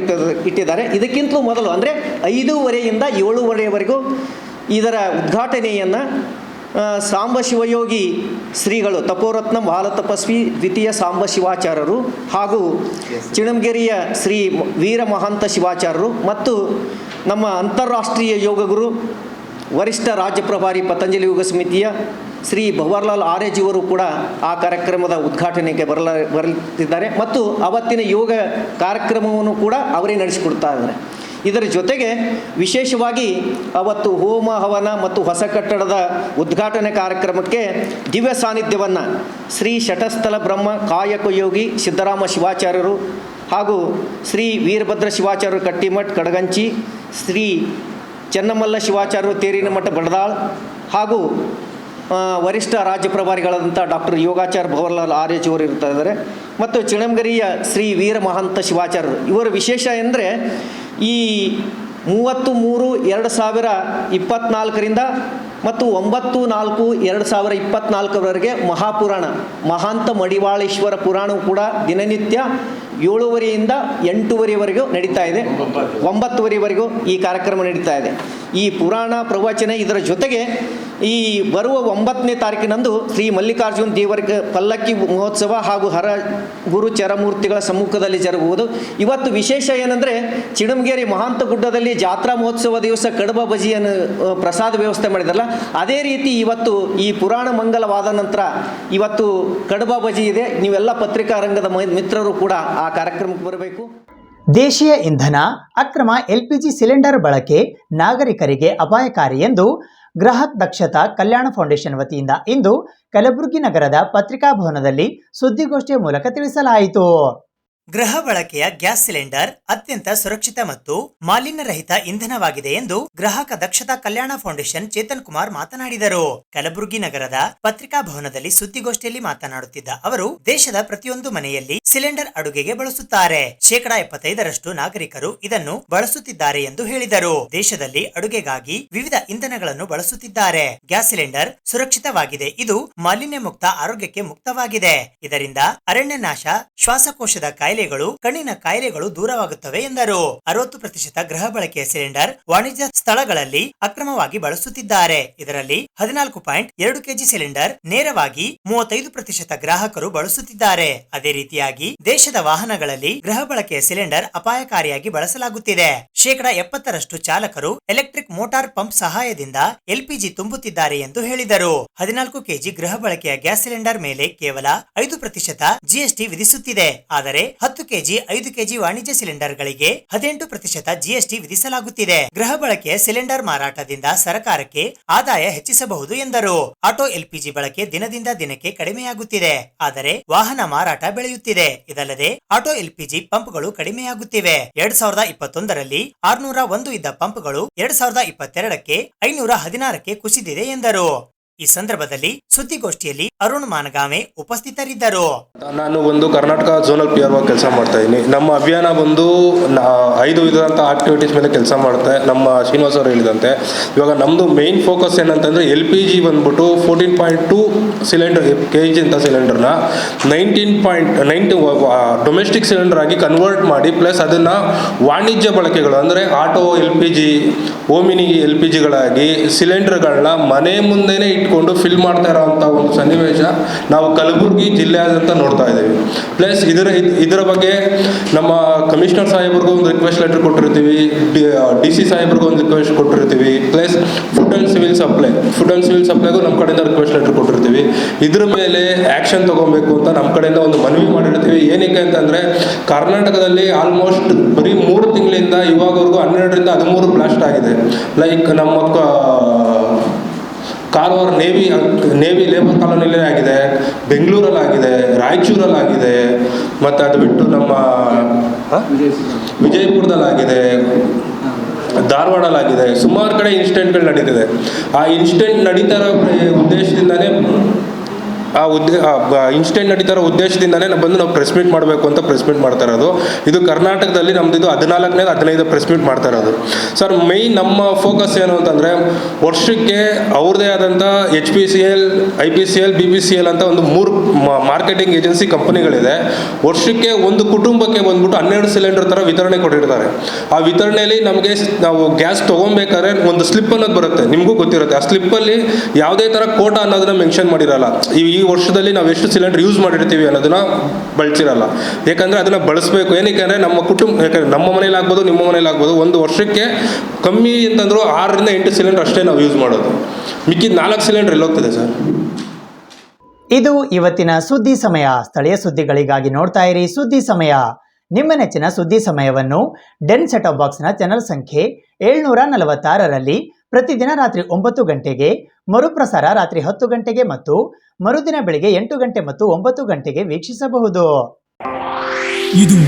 S14: ಇಟ್ಟಿದ್ದಾರೆ. ಇದಕ್ಕಿಂತಲೂ ಮೊದಲು ಅಂದರೆ 5:30ಯಿಂದ 7:30ವರೆಗೂ ಇದರ ಉದ್ಘಾಟನೆಯನ್ನು ಸಾಂಬ ಶಿವಯೋಗಿ ಶ್ರೀಗಳು ತಪೋರತ್ನ ಬಾಲತಪಸ್ವಿ ದ್ವಿತೀಯ ಸಾಂಬ ಶಿವಾಚಾರ್ಯರು ಹಾಗೂ ಚಿಣಮಗೇರಿಯ ಶ್ರೀ ವೀರ ಮಹಾಂತ ಶಿವಾಚಾರ್ಯರು ಮತ್ತು ನಮ್ಮ ಅಂತಾರಾಷ್ಟ್ರೀಯ ಯೋಗ ಗುರು ವರಿಷ್ಠ ರಾಜ್ಯ ಪ್ರಭಾರಿ ಪತಂಜಲಿ ಯೋಗ ಸಮಿತಿಯ ಶ್ರೀ ಭವರ್ಲಾಲ್ ಆರ್ಯಜಿಯವರು ಕೂಡ ಆ ಕಾರ್ಯಕ್ರಮದ ಉದ್ಘಾಟನೆಗೆ ಬರಲಿದ್ದಾರೆ ಮತ್ತು ಅವತ್ತಿನ ಯೋಗ ಕಾರ್ಯಕ್ರಮವನ್ನು ಕೂಡ ಅವರೇ ನಡೆಸಿಕೊಡ್ತಾ ಇದ್ದಾರೆ. ಇದರ ಜೊತೆಗೆ ವಿಶೇಷವಾಗಿ ಅವತ್ತು ಹೋಮ ಹವನ ಮತ್ತು ಹೊಸ ಕಟ್ಟಡದ ಉದ್ಘಾಟನೆ ಕಾರ್ಯಕ್ರಮಕ್ಕೆ ದಿವ್ಯ ಸಾನ್ನಿಧ್ಯವನ್ನು ಶ್ರೀ ಶಟಸ್ಥಲ ಬ್ರಹ್ಮ ಕಾಯಕ ಯೋಗಿ ಸಿದ್ದರಾಮ ಶಿವಾಚಾರ್ಯರು ಹಾಗೂ ಶ್ರೀ ವೀರಭದ್ರ ಶಿವಾಚಾರ್ಯರು ಕಟ್ಟಿಮಠ್ ಕಡಗಂಚಿ, ಶ್ರೀ ಚೆನ್ನಮಲ್ಲ ಶಿವಾಚಾರ್ಯರು ತೇರಿನ ಮಠ ಬಡದಾಳ್ ಹಾಗೂ ವರಿಷ್ಠ ರಾಜ್ಯ ಪ್ರಭಾರಿಗಳಾದಂಥ ಡಾಕ್ಟರ್ ಯೋಗಾಚಾರ್ಯ ಭವರ್ಲಾಲ್ ಆರ್ಯಜಿಯವರು ಇರ್ತಾ ಇದ್ದಾರೆ ಮತ್ತು ಚಿಣಮಗರಿಯ ಶ್ರೀ ವೀರ ಮಹಾಂತ ಶಿವಾಚಾರ್ಯರು. ಇವರ ವಿಶೇಷ ಎಂದರೆ ಈ 30-3-2024ರಿಂದ ಮತ್ತು 9-4-2024ವರೆಗೆ ಮಹಾಪುರಾಣ ಮಹಾಂತ ಮಡಿವಾಳೇಶ್ವರ ಪುರಾಣವು ಕೂಡ ದಿನನಿತ್ಯ 7:30ಯಿಂದ 8:30ವರೆಗೂ ನಡೀತಾ ಇದೆ. 9:30ವರೆಗೂ ಈ ಕಾರ್ಯಕ್ರಮ ನಡೀತಾ ಇದೆ. ಈ ಪುರಾಣ ಪ್ರವಚನ ಇದರ ಜೊತೆಗೆ ಈ ಬರುವ 9ನೇ ತಾರೀಕಿನಂದು ಶ್ರೀ ಮಲ್ಲಿಕಾರ್ಜುನ ದೇವರಿಗೆ ಪಲ್ಲಕ್ಕಿ ಮಹೋತ್ಸವ ಹಾಗೂ ಹರ ಗುರು ಚರಮೂರ್ತಿಗಳ ಸಮ್ಮುಖದಲ್ಲಿ ಜರುಗುವುದು. ಇವತ್ತು ವಿಶೇಷ ಏನಂದರೆ ಚಿಣಮಗೇರಿ ಮಹಾಂತ ಗುಡ್ಡದಲ್ಲಿ ಜಾತ್ರಾ ಮಹೋತ್ಸವ ದಿವಸ ಕಡಬ ಬಜಿಯನ್ನು ಪ್ರಸಾದ ವ್ಯವಸ್ಥೆ ಮಾಡಿದಲ್ಲ, ಅದೇ ರೀತಿ ಇವತ್ತು ಈ ಪುರಾಣ ಮಂಗಲವಾದ ನಂತರ ಇವತ್ತು ಕಡಬ ಬಜಿ ಇದೆ. ನೀವೆಲ್ಲ ಪತ್ರಿಕಾ ರಂಗದ ಮಿತ್ರರು ಕೂಡ ಆ ಕಾರ್ಯಕ್ರಮಕ್ಕೆ ಬರಬೇಕು.
S2: ದೇಶೀಯ ಇಂಧನ ಅಕ್ರಮ ಎಲ್ಪಿಜಿ ಸಿಲಿಂಡರ್ ಬಳಕೆ ನಾಗರಿಕರಿಗೆ ಅಪಾಯಕಾರಿ ಎಂದು ಗ್ರಾಹಕ ದಕ್ಷತಾ ಕಲ್ಯಾಣ ಫೌಂಡೇಶನ್ ವತಿಯಿಂದ ಇಂದು ಕಲಬುರಗಿ ನಗರದ ಪತ್ರಿಕಾ ಭವನದಲ್ಲಿ ಸುದ್ದಿಗೋಷ್ಠಿಯ ಮೂಲಕ ತಿಳಿಸಲಾಯಿತು. ಗೃಹ ಬಳಕೆಯ ಗ್ಯಾಸ್ ಸಿಲಿಂಡರ್ ಅತ್ಯಂತ ಸುರಕ್ಷಿತ ಮತ್ತು ಮಾಲಿನ್ಯರಹಿತ ಇಂಧನವಾಗಿದೆ ಎಂದು ಗ್ರಾಹಕ ದಕ್ಷತಾ ಕಲ್ಯಾಣ ಫೌಂಡೇಶನ್ ಚೇತನ್ ಕುಮಾರ್ ಮಾತನಾಡಿದರು. ಕಲಬುರಗಿ ನಗರದ ಪತ್ರಿಕಾ ಭವನದಲ್ಲಿ ಸುದ್ದಿಗೋಷ್ಠಿಯಲ್ಲಿ ಮಾತನಾಡುತ್ತಿದ್ದ ಅವರು, ದೇಶದ ಪ್ರತಿಯೊಂದು ಮನೆಯಲ್ಲಿ ಸಿಲಿಂಡರ್ ಅಡುಗೆಗೆ ಬಳಸುತ್ತಾರೆ. 75% ನಾಗರಿಕರು ಇದನ್ನು ಬಳಸುತ್ತಿದ್ದಾರೆ ಎಂದು ಹೇಳಿದರು. ದೇಶದಲ್ಲಿ ಅಡುಗೆಗಾಗಿ ವಿವಿಧ ಇಂಧನಗಳನ್ನು ಬಳಸುತ್ತಿದ್ದಾರೆ. ಗ್ಯಾಸ್ ಸಿಲಿಂಡರ್ ಸುರಕ್ಷಿತವಾಗಿದೆ. ಇದು ಮಾಲಿನ್ಯ ಮುಕ್ತ, ಆರೋಗ್ಯಕ್ಕೆ ಮುಕ್ತವಾಗಿದೆ. ಇದರಿಂದ ಅರಣ್ಯ ನಾಶ, ಶ್ವಾಸಕೋಶದ ಕಾಯಿಲೆಗಳು, ಕಣ್ಣಿನ ಕಾಯಿಲೆಗಳು ದೂರವಾಗುತ್ತವೆ ಎಂದರು. 60% ಗೃಹ ಬಳಕೆಯ ಸಿಲಿಂಡರ್ ವಾಣಿಜ್ಯ ಸ್ಥಳಗಳಲ್ಲಿ ಅಕ್ರಮವಾಗಿ ಬಳಸುತ್ತಿದ್ದಾರೆ. ಇದರಲ್ಲಿ 14.2 ಕೆಜಿ ಸಿಲಿಂಡರ್ ನೇರವಾಗಿ 35% ಗ್ರಾಹಕರು ಬಳಸುತ್ತಿದ್ದಾರೆ. ಅದೇ ರೀತಿಯಾಗಿ ದೇಶದ ವಾಹನಗಳಲ್ಲಿ ಗೃಹ ಬಳಕೆಯ ಸಿಲಿಂಡರ್ ಅಪಾಯಕಾರಿಯಾಗಿ ಬಳಸಲಾಗುತ್ತಿದೆ. 70% ಚಾಲಕರು ಎಲೆಕ್ಟ್ರಿಕ್ ಮೋಟಾರ್ ಪಂಪ್ ಸಹಾಯದಿಂದ ಎಲ್ಪಿಜಿ ತುಂಬುತ್ತಿದ್ದಾರೆ ಎಂದು ಹೇಳಿದರು. 14 ಕೆಜಿ ಗೃಹ ಬಳಕೆಯ ಗ್ಯಾಸ್ ಸಿಲಿಂಡರ್ ಮೇಲೆ ಕೇವಲ 5% ಜಿಎಸ್ಟಿ ವಿಧಿಸುತ್ತಿದೆ. ಆದರೆ 10 ಕೆಜಿ 5 ಕೆಜಿ ವಾಣಿಜ್ಯ ಸಿಲಿಂಡರ್ ಗಳಿಗೆ 18% ಜಿಎಸ್ಟಿ ವಿಧಿಸಲಾಗುತ್ತಿದೆ. ಗೃಹ ಬಳಕೆಯ ಸಿಲಿಂಡರ್ ಮಾರಾಟದಿಂದ ಸರ್ಕಾರಕ್ಕೆ ಆದಾಯ ಹೆಚ್ಚಿಸಬಹುದು ಎಂದರು. ಆಟೋ ಎಲ್ಪಿಜಿ ಬಳಕೆ ದಿನದಿಂದ ದಿನಕ್ಕೆ ಕಡಿಮೆಯಾಗುತ್ತಿದೆ. ಆದರೆ ವಾಹನ ಮಾರಾಟ ಬೆಳೆಯುತ್ತಿದೆ. ಇದಲ್ಲದೆ ಆಟೋ ಎಲ್ಪಿಜಿ ಪಂಪ್ಗಳು ಕಡಿಮೆಯಾಗುತ್ತಿವೆ. 2021ರಲ್ಲಿ 601 ಇದ್ದ ಪಂಪ್ಗಳು 2022ಕ್ಕೆ 516ಕ್ಕೆ ಕುಸಿದಿದೆ ಎಂದರು. ಈ ಸಂದರ್ಭದಲ್ಲಿ ಸುದ್ದಿಗೋಷ್ಠಿಯಲ್ಲಿ ಅರುಣ್ ಮಾನಗಾಮೆ ಉಪಸ್ಥಿತರಿದ್ದರು.
S15: ನಾನು ಒಂದು ಕರ್ನಾಟಕ ಝೋನಲ್ PRO ಆಗಿ ಕೆಲಸ ಮಾಡ್ತಾ ಇದ್ದೀನಿ. ನಮ್ಮ ಅಭಿಯಾನ ಬಂದು 5 ವಿಧದಂಥ ಆಕ್ಟಿವಿಟೀಸ್ ಮೇಲೆ ಕೆಲಸ ಮಾಡುತ್ತೆ. ನಮ್ಮ ಶ್ರೀನಿವಾಸ್ ಅವರು ಹೇಳಿದಂತೆ ಇವಾಗ ನಮ್ಮದು ಮೇನ್ ಫೋಕಸ್ ಏನಂತಂದರೆ LPG ಬಂದ್ಬಿಟ್ಟು 14.2 ಸಿಲಿಂಡರ್ KG ಅಂತ ಸಿಲಿಂಡರ್ನ 19.9 ಡೊಮೆಸ್ಟಿಕ್ ಸಿಲಿಂಡರ್ ಆಗಿ ಕನ್ವರ್ಟ್ ಮಾಡಿ, ಪ್ಲಸ್ ಅದನ್ನು ವಾಣಿಜ್ಯ ಬಳಕೆಗಳು ಅಂದರೆ ಆಟೋ LPG, ಓಮಿನಿ LPGಗಳಾಗಿ ಸಿಲಿಂಡರ್ಗಳನ್ನ ಮನೆ ಮುಂದೆನೇ ಇಟ್ಕೊಂಡು ಫಿಲ್ ಮಾಡ್ತಾ ಇರೋವಂಥ ಒಂದು ಸನ್ನಿವೇಶ ನಾವು ಕಲಬುರಗಿ ಜಿಲ್ಲೆಯಾದಂತ ನೋಡ್ತಾ ಇದ್ದೀವಿ. ಪ್ಲಸ್ ಇದರ ಬಗ್ಗೆ ನಮ್ಮ ಕಮಿಷನರ್ ಸಾಹೇಬ್ರಿಗೂ ಒಂದು ರಿಕ್ವೆಸ್ಟ್ ಲೆಟರ್ ಕೊಟ್ಟಿರ್ತೀವಿ, DC ಸಾಹೇಬ್ರಿಗೂ ಒಂದು ರಿಕ್ವೆಸ್ಟ್ ಕೊಟ್ಟಿರ್ತೀವಿ, ಪ್ಲಸ್ ಫುಡ್ ಆ್ಯಂಡ್ ಸಿವಿಲ್ ಸಪ್ಲೈಗೂ ನಮ್ಮ ಕಡೆಯಿಂದ ರಿಕ್ವೆಸ್ಟ್ ಲೆಟರ್ ಕೊಟ್ಟಿರ್ತೀವಿ. ಇದ್ರ ಮೇಲೆ ಆ್ಯಕ್ಷನ್ ತಗೊಬೇಕು ಅಂತ ನಮ್ಮ ಕಡೆಯಿಂದ ಒಂದು ಮನವಿ ಮಾಡಿರ್ತೀವಿ. ಏನಕ್ಕೆ ಅಂತಂದರೆ ಕರ್ನಾಟಕದಲ್ಲಿ ಆಲ್ಮೋಸ್ಟ್ ಬರೀ 3 ತಿಂಗಳಿಂದ ಇವಾಗವರೆಗೂ 12ರಿಂದ 13 ಬ್ಲಾಸ್ಟ್ ಆಗಿದೆ. ಲೈಕ್ ನಮ್ಮ ಕಾರವಾರ ನೇವಿ ಲೇಬರ್ ಕಾಲೋನಿಲೇ ಆಗಿದೆ, ಬೆಂಗಳೂರಲ್ಲಿ ಆಗಿದೆ, ರಾಯಚೂರಲ್ಲಿ ಆಗಿದೆ, ಮತ್ತು ಅದು ಬಿಟ್ಟು ನಮ್ಮ ವಿಜಯಪುರದಲ್ಲಾಗಿದೆ, ಧಾರವಾಡಲ್ಲಾಗಿದೆ. ಸುಮಾರು ಕಡೆ ಇನ್ಸಿಡೆಂಟ್ಗಳು ನಡೀತಿದೆ. ಆ ಇನ್ಸಿಡೆಂಟ್ ನಡೀತಾ ಇರೋ ಉದ್ದೇಶದಿಂದನೇ ಇನ್ಸಿಡೆಂಟ್ ನಡೀತಾರೋ ಉದ್ದೇಶದಿಂದನೇ ನಾವು ಪ್ರೆಸ್ ಮೀಟ್ ಮಾಡಬೇಕು ಅಂತ ಪ್ರೆಸ್ ಮೀಟ್ ಮಾಡ್ತಾ ಇರೋದು. ಇದು ಕರ್ನಾಟಕದಲ್ಲಿ ನಮ್ಮದು ಇದು 14ನೇದು 15 ಪ್ರೆಸ್ ಮೀಟ್ ಮಾಡ್ತಾ ಇರೋದು. ಸರ್, ಮೈನ್ ನಮ್ಮ ಫೋಕಸ್ ಏನು ಅಂತಂದರೆ ವರ್ಷಕ್ಕೆ ಅವ್ರದ್ದೇ ಆದಂಥ HPCL, IPCL, BPCL ಅಂತ ಒಂದು 3 ಮಾರ್ಕೆಟಿಂಗ್ ಏಜೆನ್ಸಿ ಕಂಪನಿಗಳಿದೆ. ವರ್ಷಕ್ಕೆ ಒಂದು ಕುಟುಂಬಕ್ಕೆ ಬಂದ್ಬಿಟ್ಟು 12 ಸಿಲಿಂಡರ್ ಥರ ವಿತರಣೆ ಕೊಟ್ಟಿರ್ತಾರೆ. ಆ ವಿತರಣೆಯಲ್ಲಿ ನಮಗೆ ನಾವು ಗ್ಯಾಸ್ ತೊಗೊಬೇಕಾದ್ರೆ ಒಂದು ಸ್ಲಿಪ್ ಅನ್ನೋದು ಬರುತ್ತೆ, ನಿಮಗೂ ಗೊತ್ತಿರುತ್ತೆ. ಆ ಸ್ಲಿಪ್ಪಲ್ಲಿ ಯಾವುದೇ ಥರ ಕೋಟಾ ಅನ್ನೋದನ್ನ ಮೆನ್ಷನ್ ಮಾಡಿರಲ್ಲ. ಈ ವರ್ಷದಲ್ಲಿ ನಾವು ಎಷ್ಟು ಸಿಲಿಂಡರ್ ಯೂಸ್ ಮಾಡಿರ್ತೀವಿ ಅನ್ನೋದನ್ನ ಬಳಸಿರಲ್ಲ. ಯಾಕಂದರೆ ಅದನ್ನು ಬಳಸಬೇಕು. ಏನಕ್ಕೆ ಅಂದರೆ ಯಾಕಂದರೆ ನಮ್ಮ ಮನೇಲಿ ಆಗ್ಬೋದು, ನಿಮ್ಮ ಮನೇಲಿ ಆಗ್ಬೋದು, ಒಂದು ವರ್ಷಕ್ಕೆ ಕಮ್ಮಿ ಅಂತಂದ್ರು 6ರಿಂದ 8 ಸಿಲಿಂಡರ್ ಅಷ್ಟೇ ನಾವು ಯೂಸ್ ಮಾಡೋದು. ಮಿಕ್ಕಿದ 4 ಸಿಲಿಂಡರ್ ಎಲ್ಲೋಗ್ತದೆ ಸರ್.
S2: ಇದು ಇವತ್ತಿನ ಸುದ್ದಿ ಸಮಯ. ಸ್ಥಳೀಯ ಸುದ್ದಿಗಳಿಗಾಗಿ ನೋಡ್ತಾ ಇರಿ ಸುದ್ದಿ ಸಮಯ. ನಿಮ್ಮ ನೆಚ್ಚಿನ ಸುದ್ದಿ ಸಮಯವನ್ನು ಡೆನ್ ಸೆಟ್ ಆಫ್ ಬಾಕ್ಸ್ನ ಚಾನಲ್ ಸಂಖ್ಯೆ 746ರಲ್ಲಿ ಪ್ರತಿದಿನ ರಾತ್ರಿ 9 ಗಂಟೆಗೆ, ಮರುಪ್ರಸಾರ ರಾತ್ರಿ 10 ಗಂಟೆಗೆ ಮತ್ತು ಮರುದಿನ ಬೆಳಿಗ್ಗೆ 8 ಗಂಟೆ ಮತ್ತು 9 ಗಂಟೆಗೆ ವೀಕ್ಷಿಸಬಹುದು.
S1: ಇದು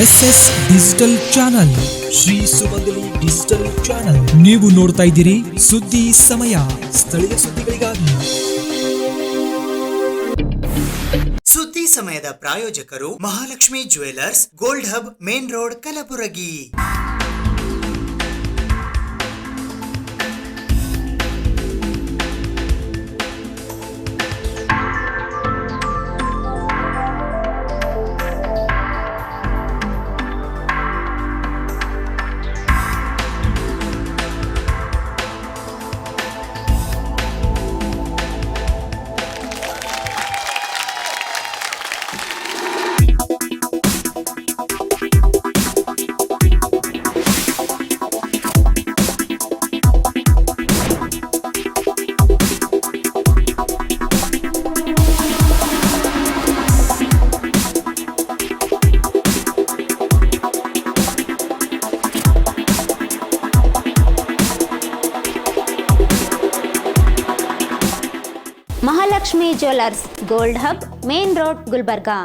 S1: SS ಡಿಜಿಟಲ್ ಚಾನಲ್, ಶ್ರೀ ಸುಮಂಗಲಿ ಡಿಜಿಟಲ್ ಚಾನಲ್. ನೀವು ನೋಡ್ತಾ ಇದ್ದೀರಿ ಸುದ್ದಿ ಸಮಯ, ಸ್ಥಳೀಯ ಸುದ್ದಿಗಳಿಗಾಗಿ.
S2: ಸುದ್ದಿ ಸಮಯದ ಪ್ರಾಯೋಜಕರು Mahalakshmi jewellers, gold hub, main road, Kalaburagi.
S3: Mahalakshmi jewellers, gold hub, main road, Gulbarga.